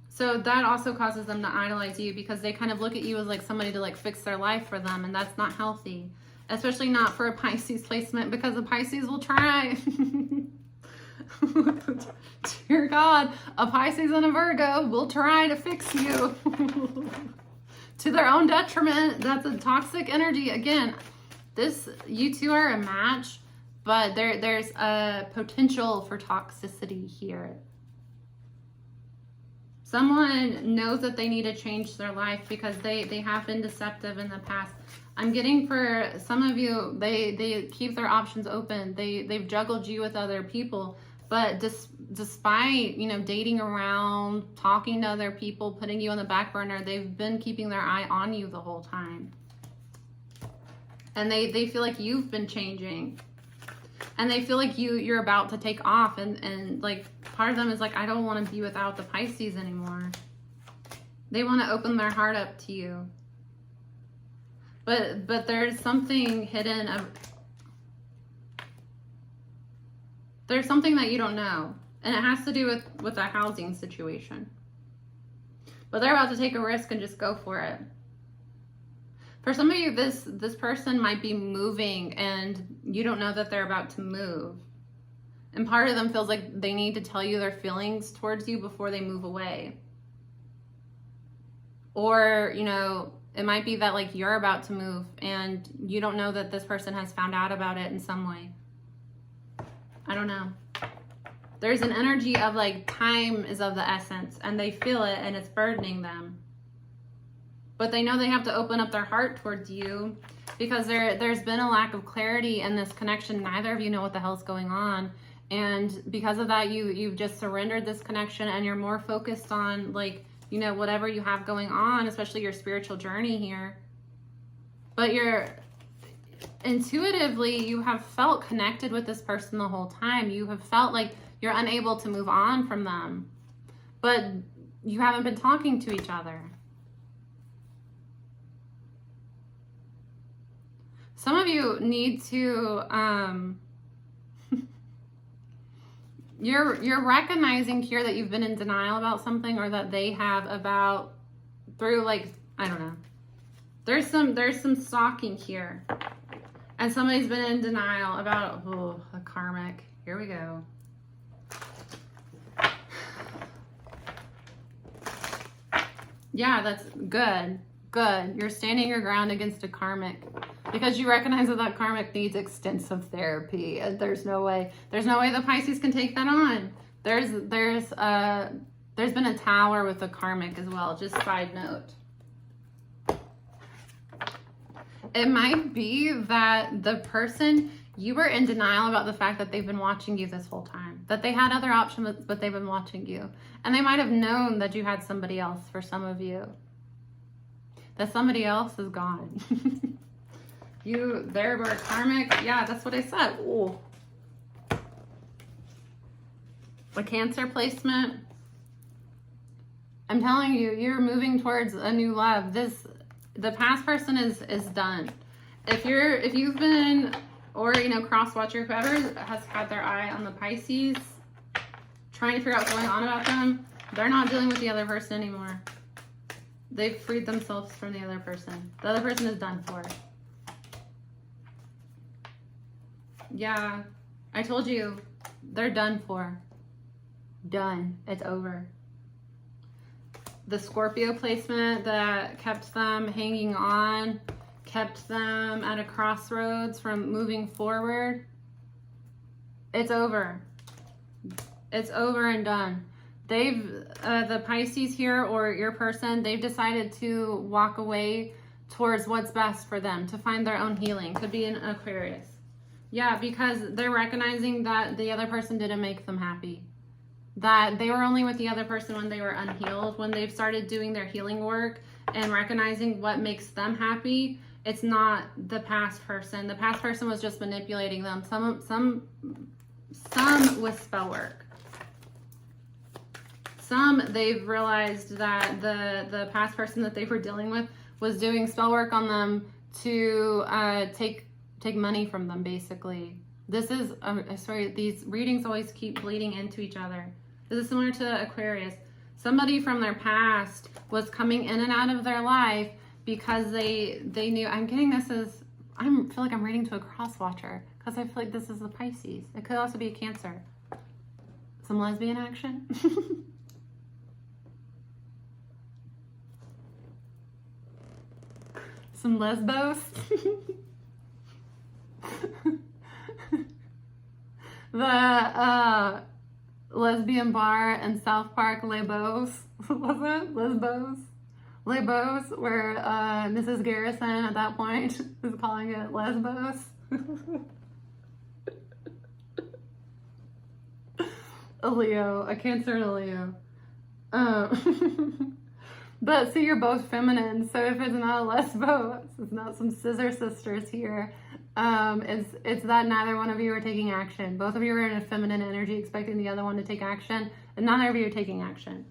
So that also causes them to idolize you because they kind of look at you as like somebody to like fix their life for them, and that's not healthy. Especially not for a Pisces placement because a Pisces will try. Dear God, a Pisces and a Virgo will try to fix you to their own detriment. That's a toxic energy. Again, you two are a match, but there's a potential for toxicity here. Someone knows that they need to change their life because they have been deceptive in the past. I'm getting for some of you, they keep their options open. They've juggled you with other people. But despite, you know, dating around, talking to other people, putting you on the back burner, they've been keeping their eye on you the whole time. And they feel like you've been changing. And they feel like you're about to take off. And like part of them is like, I don't want to be without the Pisces anymore. They want to open their heart up to you. But there's something hidden there's something that you don't know, and it has to do with a housing situation. But they're about to take a risk and just go for it. For some of you, this person might be moving and you don't know that they're about to move. And part of them feels like they need to tell you their feelings towards you before they move away. Or, you know, it might be that like you're about to move and you don't know that this person has found out about it in some way. I don't know. There's an energy of like time is of the essence and they feel it and it's burdening them. But they know they have to open up their heart towards you because there's been a lack of clarity in this connection. Neither of you know what the hell's going on. And because of that, you've just surrendered this connection and you're more focused on like you know, whatever you have going on, especially your spiritual journey here. But intuitively, you have felt connected with this person the whole time. You have felt like you're unable to move on from them, but you haven't been talking to each other. Some of you need to, you're recognizing here that you've been in denial about something, or that they have about, through like, I don't know. There's some stalking here. And somebody's been in denial about, oh, the karmic. Here we go. Yeah, that's good. Good. You're standing your ground against a karmic because you recognize that karmic needs extensive therapy. And there's no way the Pisces can take that on. There's been a tower with a karmic as well. Just side note. It might be that the person, you were in denial about the fact that they've been watching you this whole time. That they had other options, but they've been watching you. And they might have known that you had somebody else for some of you. That somebody else is gone. There were karmic. Yeah, that's what I said. Ooh. A Cancer placement. I'm telling you, you're moving towards a new love. The past person is done. If you've been, or you know, cross watcher, whoever has had their eye on the Pisces, trying to figure out what's going on about them, they're not dealing with the other person anymore. They've freed themselves from the other person. The other person is done for. Yeah, I told you, they're done for. Done. It's over. The Scorpio placement that kept them hanging on, kept them at a crossroads from moving forward. It's over. It's over and done. The Pisces here, or your person, they've decided to walk away towards what's best for them, to find their own healing. Could be an Aquarius. Yeah, because they're recognizing that the other person didn't make them happy. That they were only with the other person when they were unhealed. When they've started doing their healing work and recognizing what makes them happy, it's not the past person. The past person was just manipulating them. Some with spell work. Some, they've realized that the past person that they were dealing with was doing spell work on them to take money from them, basically. This is, sorry, these readings always keep bleeding into each other. This is similar to Aquarius. Somebody from their past was coming in and out of their life because they knew, I'm getting this as, I feel like I'm reading to a cross watcher because I feel like this is the Pisces. It could also be a Cancer. Some lesbian action. Some lesbos. The lesbian bar in South Park, Les Beaux, was it? Lesbos? Les Beaux, where Mrs. Garrison at that point is calling it Lesbos. A Leo, a Cancer and a Leo. But see, you're both feminine, so if it's not a lesbo, it's not some scissor sisters here. It's that neither one of you are taking action. Both of you are in a feminine energy, expecting the other one to take action, and neither of you are taking action.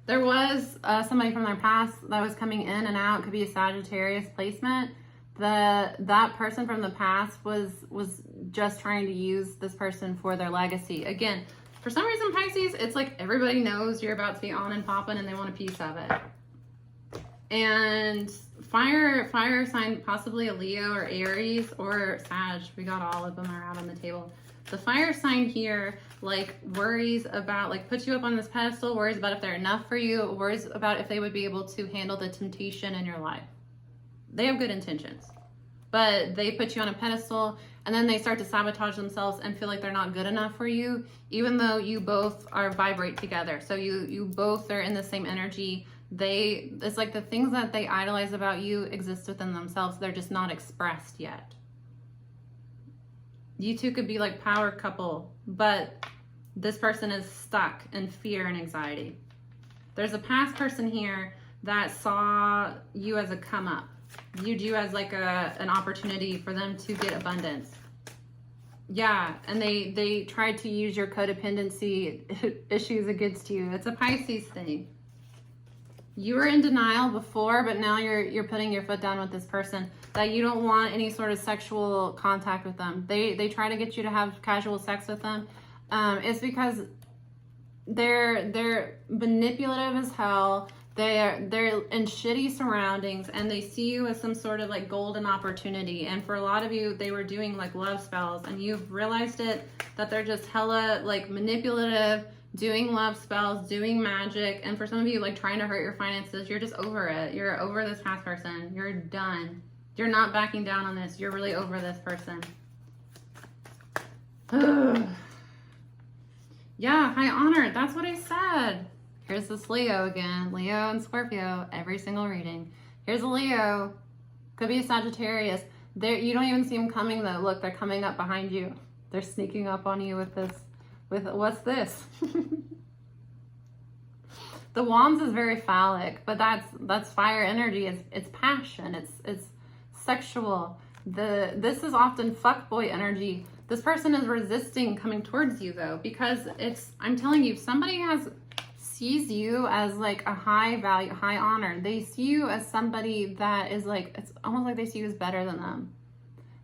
There was somebody from their past that was coming in and out. It could be a Sagittarius placement. That person from the past was just trying to use this person for their legacy. Again, for some reason, Pisces, it's like everybody knows you're about to be on and popping and they want a piece of it. And fire sign, possibly a Leo or Aries or Sag. We got all of them are out on the table. The fire sign here, like, worries about, like, puts you up on this pedestal, worries about if they're enough for you, worries about if they would be able to handle the temptation in your life. They have good intentions, but they put you on a pedestal and then they start to sabotage themselves and feel like they're not good enough for you, even though you both vibrate together. So you both are in the same energy. It's like the things that they idolize about you exist within themselves. They're just not expressed yet. You two could be like power couple, but this person is stuck in fear and anxiety. There's a past person here that saw you as a come up, viewed you as like an opportunity for them to get abundance. Yeah, and they tried to use your codependency issues against you. It's a Pisces thing. You were in denial before, but now you're putting your foot down with this person that you don't want any sort of sexual contact with them. They try to get you to have casual sex with them. It's because they're manipulative as hell. They're in shitty surroundings, and they see you as some sort of like golden opportunity. And for a lot of you, they were doing like love spells, and you've realized it, that they're just hella like manipulative, doing love spells, doing magic. And for some of you, like trying to hurt your finances, you're just over it. You're over this past person. You're done. You're not backing down on this. You're really over this person. Yeah, high honor. That's what I said. Here's this Leo again. Leo and Scorpio, every single reading. Here's a Leo. Could be a Sagittarius. You don't even see them coming though. Look, they're coming up behind you. They're sneaking up on you with this. What's this? The Wands is very phallic, but that's fire energy. It's passion. It's sexual. This is often fuckboy energy. This person is resisting coming towards you though, because I'm telling you, somebody sees you as like a high value, high honor. They see you as somebody that is like, it's almost like they see you as better than them.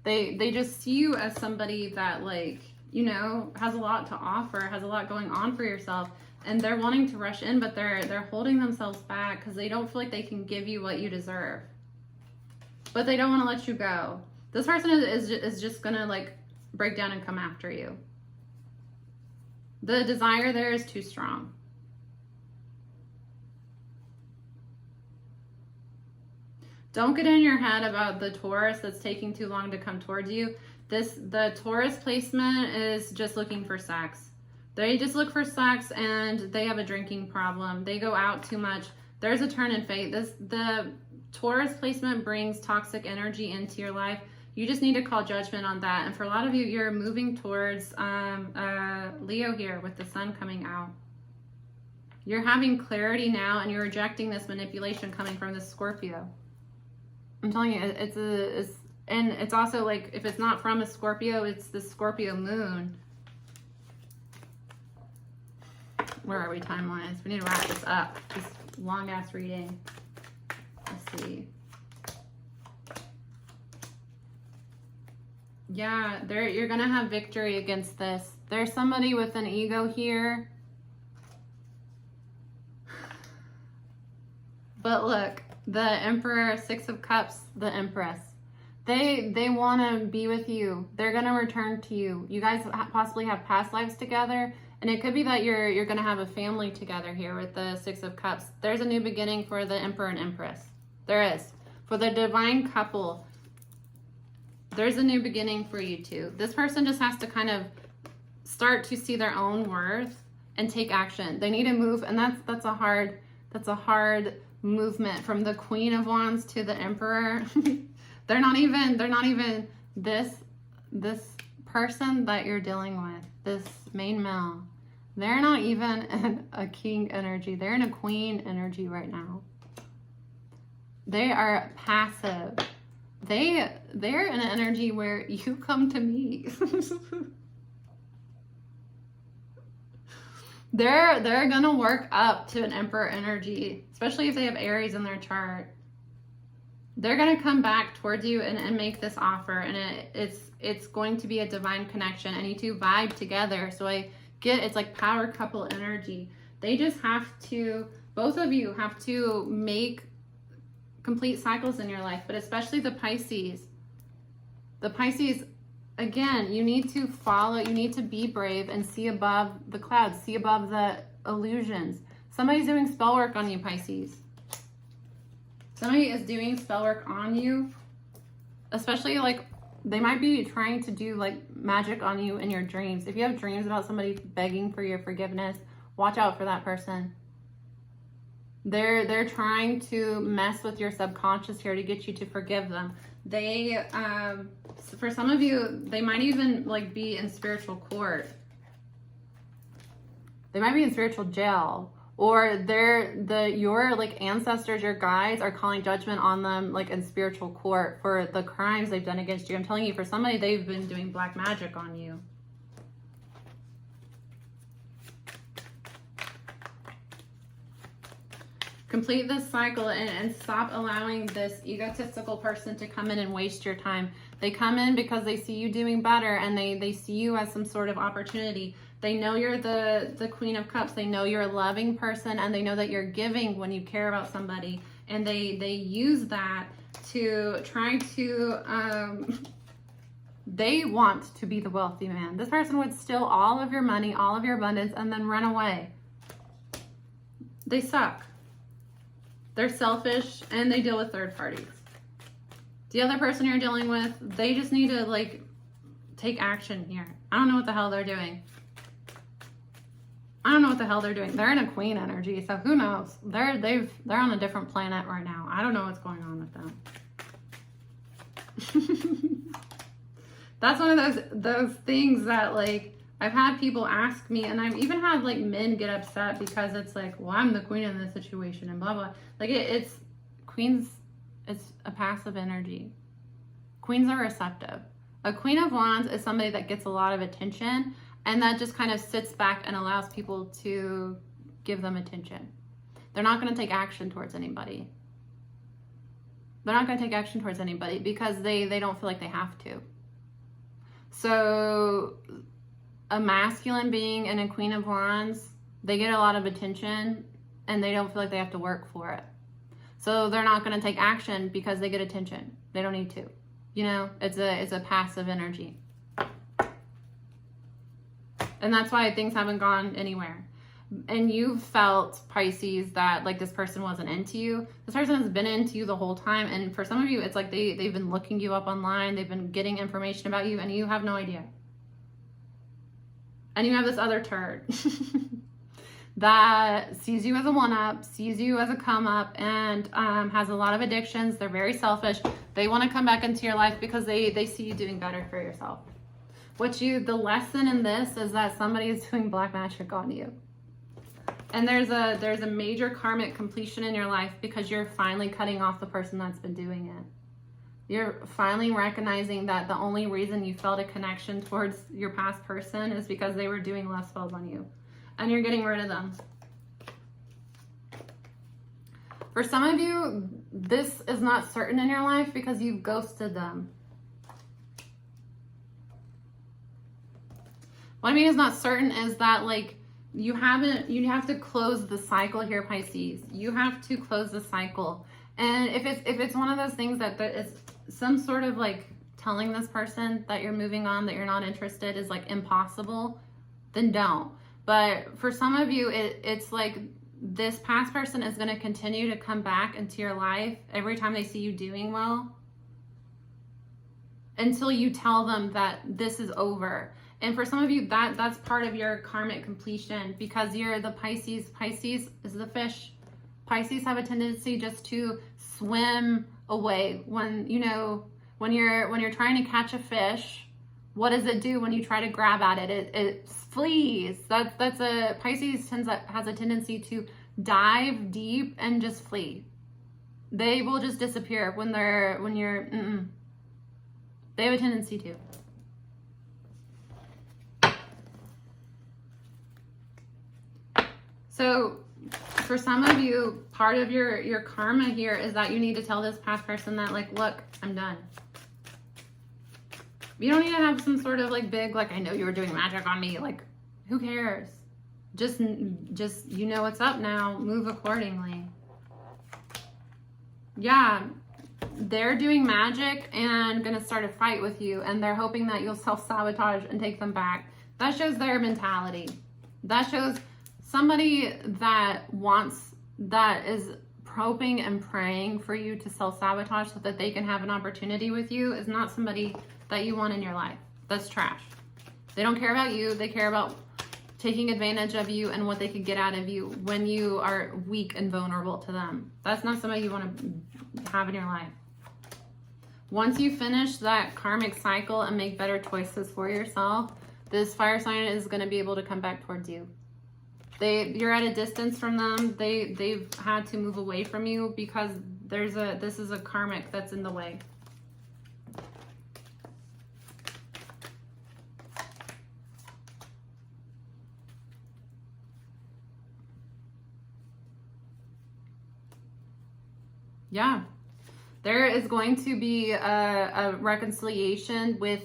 They just see you as somebody that like, you know, has a lot to offer, has a lot going on for yourself, and they're wanting to rush in, but they're holding themselves back because they don't feel like they can give you what you deserve. But they don't want to let you go. This person is just gonna like break down and come after you. The desire there is too strong. Don't get in your head about the Taurus that's taking too long to come towards you. The Taurus placement is just looking for sex. They just look for sex, and they have a drinking problem. They go out too much. There's a turn in fate. The Taurus placement brings toxic energy into your life. You just need to call judgment on that. And for a lot of you, you're moving towards Leo here with the sun coming out. You're having clarity now, and you're rejecting this manipulation coming from the Scorpio. I'm telling you, and it's also like, if it's not from a Scorpio, it's the Scorpio moon. Where are we time-wise? We need to wrap this up. This long-ass reading. Let's see. Yeah, you're going to have victory against this. There's somebody with an ego here. But look, the Emperor, Six of Cups, the Empress. They want to be with you. They're going to return to you. You guys possibly have past lives together. And it could be that you're going to have a family together here with the Six of Cups. There's a new beginning for the Emperor and Empress. There is. For the divine couple, there's a new beginning for you too. This person just has to kind of start to see their own worth and take action. They need to move, and that's a hard movement from the Queen of Wands to the Emperor. They're not even this person that you're dealing with, this main male. They're not even in a king energy. They're in a queen energy right now. They are passive. They're in an energy where you come to me. They're gonna work up to an Emperor energy, especially if they have Aries in their chart. They're gonna come back towards you and make this offer, and it's going to be a divine connection, and you two vibe together. So it's like power couple energy. They just have to, both of you have to make complete cycles in your life, but especially the Pisces. The Pisces, again, you need to follow, you need to be brave and see above the clouds, see above the illusions. Somebody's doing spell work on you, Pisces. Somebody is doing spell work on you, especially like they might be trying to do like magic on you in your dreams. If you have dreams about somebody begging for your forgiveness, watch out for that person. They're trying to mess with your subconscious here to get you to forgive them. They, for some of you, they might even like be in spiritual court. They might be in spiritual jail, or your like ancestors, your guides are calling judgment on them, like in spiritual court, for the crimes they've done against you. I'm telling you, for somebody, they've been doing black magic on you. Complete this cycle and stop allowing this egotistical person to come in and waste your time. They come in because they see you doing better, and they see you as some sort of opportunity. They know you're the Queen of Cups. They know you're a loving person, and they know that you're giving when you care about somebody. And they use that to try to, they want to be the wealthy man. This person would steal all of your money, all of your abundance, and then run away. They suck. They're selfish, and they deal with third parties. The other person you're dealing with, they just need to like take action here. I don't know what the hell they're doing. I don't know what the hell they're doing. They're in a queen energy, so who knows? They're on a different planet right now. I don't know what's going on with them. That's one of those things that like I've had people ask me, and I've even had like men get upset because it's like, well, I'm the queen in this situation and blah blah. Like it's queens, it's a passive energy. Queens are receptive. A queen of wands is somebody that gets a lot of attention, and that just kind of sits back and allows people to give them attention. They're not going to take action towards anybody. They're not going to take action towards anybody because they don't feel like they have to. So a masculine being and a queen of wands, they get a lot of attention and they don't feel like they have to work for it. So they're not going to take action because they get attention. They don't need to. You know, it's a passive energy. And that's why things haven't gone anywhere. And you've felt, Pisces, that like this person wasn't into you. This person has been into you the whole time. And for some of you, it's like they've been looking you up online. They've been getting information about you and you have no idea. And you have this other turd that sees you as a one-up, sees you as a come-up, and has a lot of addictions. They're very selfish. They want to come back into your life because they see you doing better for yourself. The lesson in this is that somebody is doing black magic on you. And there's a major karmic completion in your life because you're finally cutting off the person that's been doing it. You're finally recognizing that the only reason you felt a connection towards your past person is because they were doing love spells on you. And you're getting rid of them. For some of you, this is not certain in your life because you've ghosted them. What I mean is not certain is that like you have to close the cycle here, Pisces. You have to close the cycle. And if it's one of those things that is some sort of like telling this person that you're moving on, that you're not interested is like impossible, then don't. But for some of you, it's like this past person is going to continue to come back into your life every time they see you doing well until you tell them that this is over. And for some of you, that's part of your karmic completion because you're the Pisces. Pisces is the fish. Pisces have a tendency just to swim away when you're trying to catch a fish. What does it do when you try to grab at it? It flees. Pisces has a tendency to dive deep and just flee. They will just disappear they have a tendency to. So for some of you, part of your karma here is that you need to tell this past person that like, look, I'm done. You don't need to have some sort of like big, like, I know you were doing magic on me. Like, who cares? Just you know what's up now. Move accordingly. Yeah, they're doing magic and gonna start a fight with you, and they're hoping that you'll self-sabotage and take them back. That shows their mentality. That shows somebody that is hoping and praying for you to self-sabotage so that they can have an opportunity with you is not somebody that you want in your life. That's trash. They don't care about you. They care about taking advantage of you and what they could get out of you when you are weak and vulnerable to them. That's not somebody you want to have in your life. Once you finish that karmic cycle and make better choices for yourself, this fire sign is going to be able to come back towards you. You're at a distance from them. They've had to move away from you because this is a karmic that's in the way. Yeah, there is going to be a reconciliation with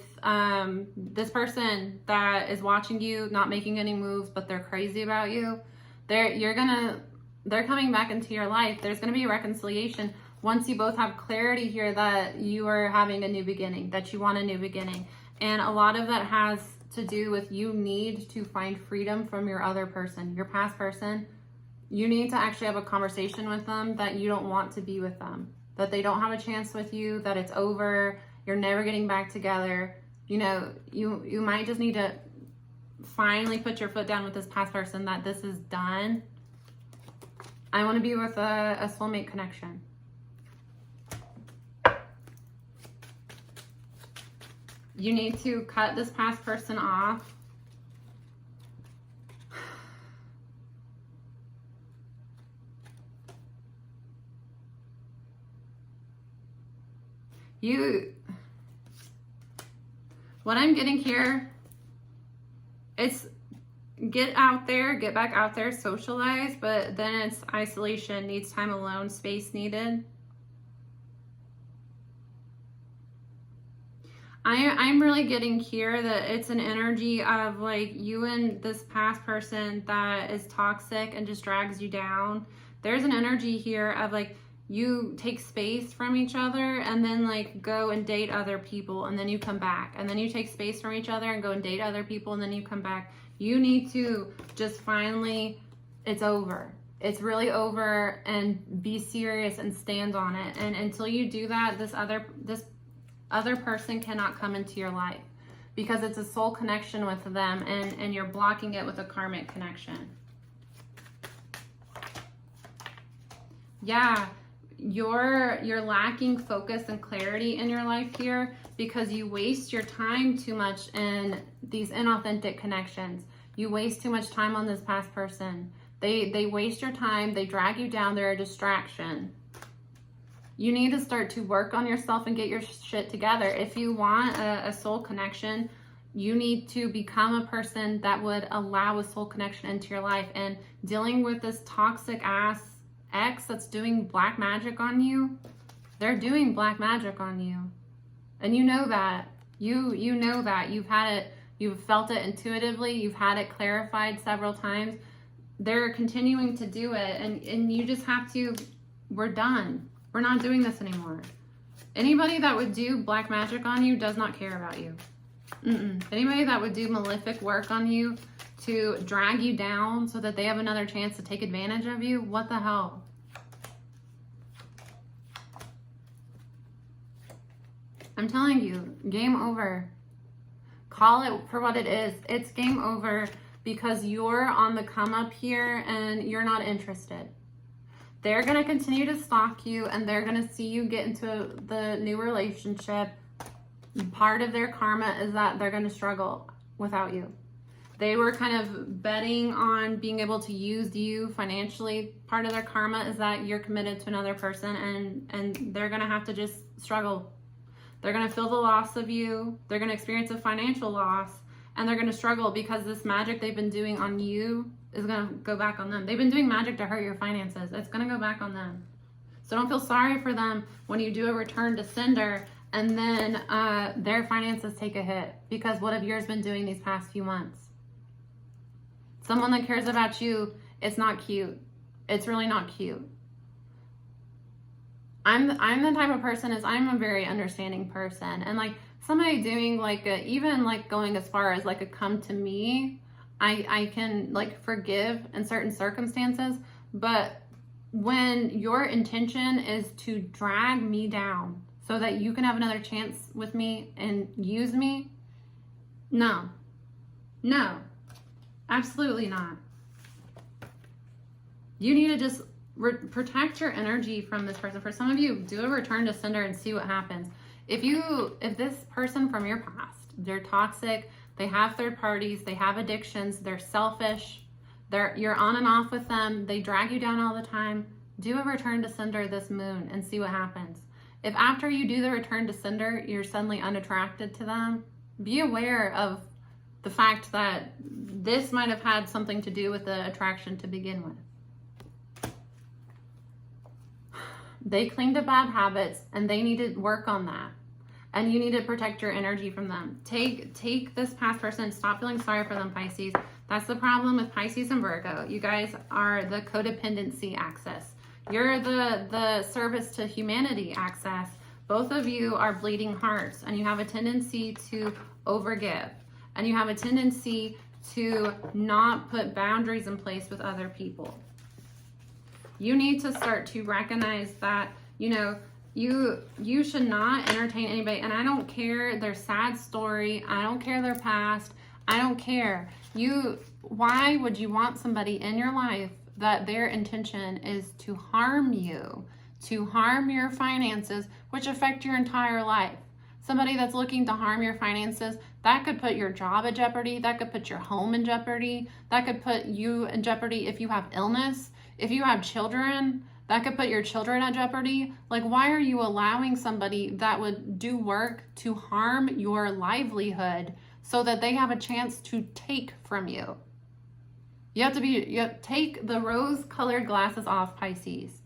this person that is watching you, not making any moves, but they're crazy about you. They're coming back into your life. There's gonna be a reconciliation once you both have clarity here that you are having a new beginning, that you want a new beginning. And a lot of that has to do with you need to find freedom from your other person, your past person. You need to actually have a conversation with them that you don't want to be with them, that they don't have a chance with you, that it's over, you're never getting back together. You know, you might just need to finally put your foot down with this past person, that this is done. I want to be with a soulmate connection. You need to cut this past person off. What I'm getting here, it's get out there, get back out there, socialize, but then it's isolation, needs time alone, space needed. I'm really getting here that it's an energy of like you and this past person that is toxic and just drags you down. There's an energy here of like you take space from each other and then like go and date other people and then you come back, and then you take space from each other and go and date other people and then you come back. You need to just finally, it's over. It's really over, and be serious and stand on it. And until you do that, this other person cannot come into your life because it's a soul connection with them, and you're blocking it with a karmic connection. Yeah, you're lacking focus and clarity in your life here because you waste your time too much in these inauthentic connections. You waste too much time on this past person. They waste your time, they drag you down, they're a distraction. You need to start to work on yourself and get your shit together. If you want a soul connection, you need to become a person that would allow a soul connection into your life. And dealing with this toxic ass ex that's doing black magic on you, they're doing black magic on you. And you know that. You know that. You've had it, you've felt it intuitively, you've had it clarified several times. They're continuing to do it, and you just have to, we're done. We're not doing this anymore. Anybody that would do black magic on you does not care about you. Anybody that would do malefic work on you to drag you down so that they have another chance to take advantage of you, what the hell? I'm telling you, game over. Call it for what it is. It's game over because you're on the come up here and you're not interested. They're going to continue to stalk you, and they're going to see you get into the new relationship. Part of their karma is that they're going to struggle without you. They were kind of betting on being able to use you financially. Part of their karma is that you're committed to another person, and they're going to have to just struggle. They're going to feel the loss of you. They're going to experience a financial loss, and they're going to struggle because this magic they've been doing on you is going to go back on them. They've been doing magic to hurt your finances. It's going to go back on them. So don't feel sorry for them when you do a return to sender and then their finances take a hit, because what have yours been doing these past few months? Someone that cares about you, it's not cute. It's really not cute. I'm the type of person is I'm a very understanding person, and like somebody doing like even like going as far as like a come to me, I can like forgive in certain circumstances, but when your intention is to drag me down so that you can have another chance with me and use me, no, absolutely not. You need to just protect your energy from this person. For some of you, do a return to sender and see what happens. If this person from your past, they're toxic, they have third parties, they have addictions, they're selfish, You're on and off with them. They drag you down all the time. Do a return to sender this moon and see what happens. If after you do the return to sender, you're suddenly unattracted to them, be aware of the fact that this might have had something to do with the attraction to begin with. They cling to bad habits and they need to work on that. And you need to protect your energy from them. Take this past person, stop feeling sorry for them, Pisces. That's the problem with Pisces and Virgo. You guys are the codependency axis. You're the service to humanity axis. Both of you are bleeding hearts, and you have a tendency to overgive. And you have a tendency to not put boundaries in place with other people. You need to start to recognize that, you know, you should not entertain anybody. And I don't care their sad story. I don't care their past. I don't care. Why would you want somebody in your life that their intention is to harm you, to harm your finances, which affect your entire life? Somebody that's looking to harm your finances, that could put your job at jeopardy. That could put your home in jeopardy. That could put you in jeopardy if you have illness. If you have children, that could put your children at jeopardy. Like, why are you allowing somebody that would do work to harm your livelihood so that they have a chance to take from you? You have to take the rose-colored glasses off, Pisces,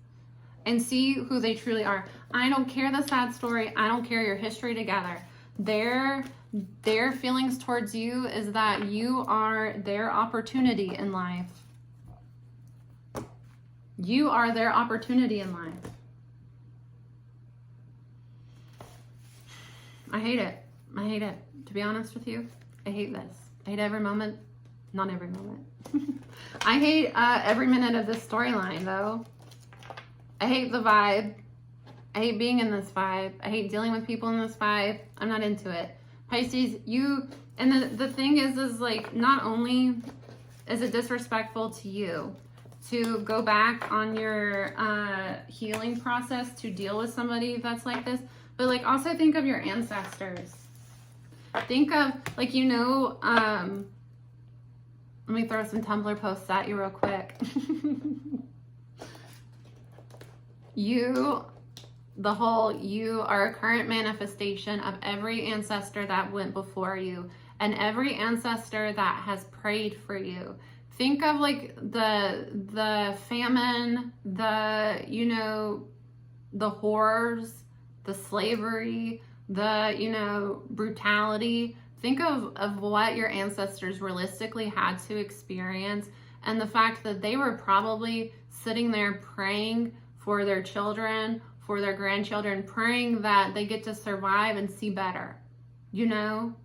and see who they truly are. I don't care the sad story. I don't care your history together. Their feelings towards you is that you are their opportunity in life. You are their opportunity in life. I hate it. I hate it. To be honest with you, I hate this. I hate every moment. Not every moment. I hate every minute of this storyline, though. I hate the vibe. I hate being in this vibe. I hate dealing with people in this vibe. I'm not into it. Pisces, and the thing is like, not only is it disrespectful to you to go back on your healing process to deal with somebody that's like this, but like also think of your ancestors. Think of, like, you know, let me throw some Tumblr posts at you real quick. You are a current manifestation of every ancestor that went before you and every ancestor that has prayed for you. Think of like the famine, the horrors, the slavery, the brutality. Think of what your ancestors realistically had to experience, and the fact that they were probably sitting there praying for their children, for their grandchildren, praying that they get to survive and see better.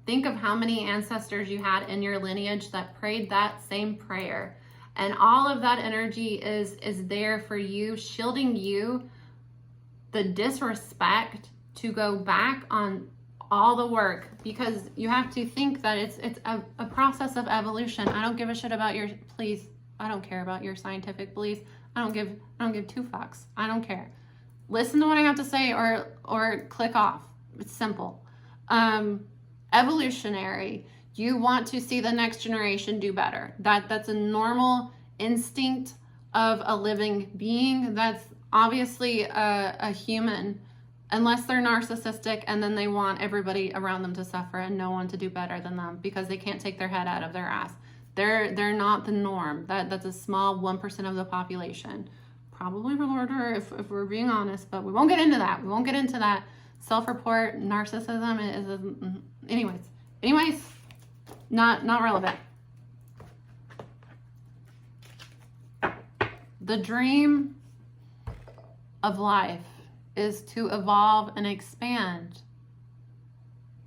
Think of how many ancestors you had in your lineage that prayed that same prayer. And all of that energy is there for you, shielding you the disrespect to go back on all the work, because you have to think that it's a process of evolution. I don't give a shit about I don't care about your scientific beliefs. I don't give two fucks. I don't care. Listen to what I have to say or click off. It's simple. Evolutionary. You want to see the next generation do better. That's a normal instinct of a living being. That's obviously a human, unless they're narcissistic and then they want everybody around them to suffer and no one to do better than them because they can't take their head out of their ass. They're not the norm. That's a small 1% of the population. Probably larger if we're being honest, but we won't get into that. We won't get into that. Self-report, narcissism is anyways, not relevant. The dream of life is to evolve and expand,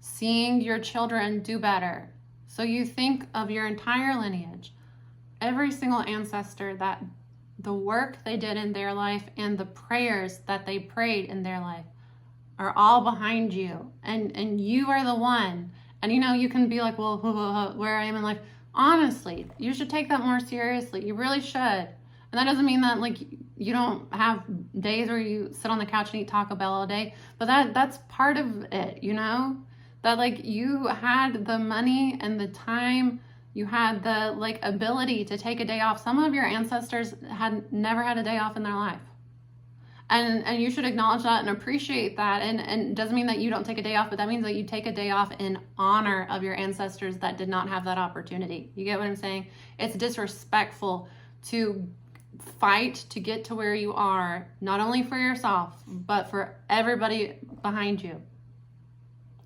seeing your children do better. So you think of your entire lineage, every single ancestor, that the work they did in their life and the prayers that they prayed in their life are all behind you, and you are the one. And you can be like, well, where I am in life. Honestly, you should take that more seriously. You really should. And that doesn't mean that like you don't have days where you sit on the couch and eat Taco Bell all day, but that's part of it, that like you had the money and the time, You had the like ability to take a day off. Some of your ancestors had never had a day off in their life. And you should acknowledge that and appreciate that. And it doesn't mean that you don't take a day off, but that means that you take a day off in honor of your ancestors that did not have that opportunity. You get what I'm saying? It's disrespectful to fight to get to where you are, not only for yourself, but for everybody behind you.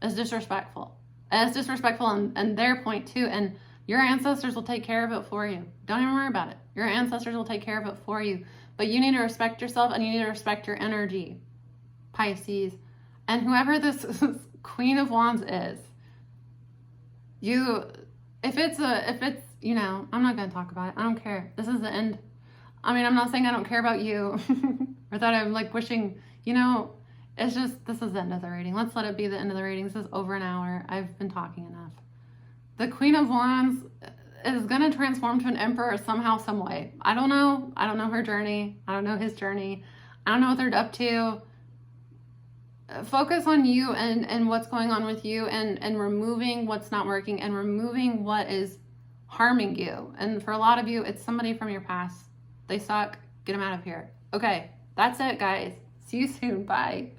It's disrespectful. And it's disrespectful on their point too. And your ancestors will take care of it for you. Don't even worry about it. Your ancestors will take care of it for you. But you need to respect yourself and you need to respect your energy, Pisces. And whoever this Queen of Wands is, if it's, you know, I'm not going to talk about it. I don't care. This is the end. I mean, I'm not saying I don't care about you or that I'm like wishing, you know, it's just, this is the end of the reading. Let's let it be the end of the reading. This is over an hour. I've been talking enough. The Queen of Wands is going to transform to an emperor somehow, some way. I don't know. I don't know her journey. I don't know his journey. I don't know what they're up to. Focus on you and what's going on with you and removing what's not working and removing what is harming you. And for a lot of you, it's somebody from your past. They suck. Get them out of here. Okay, that's it, guys. See you soon. Bye.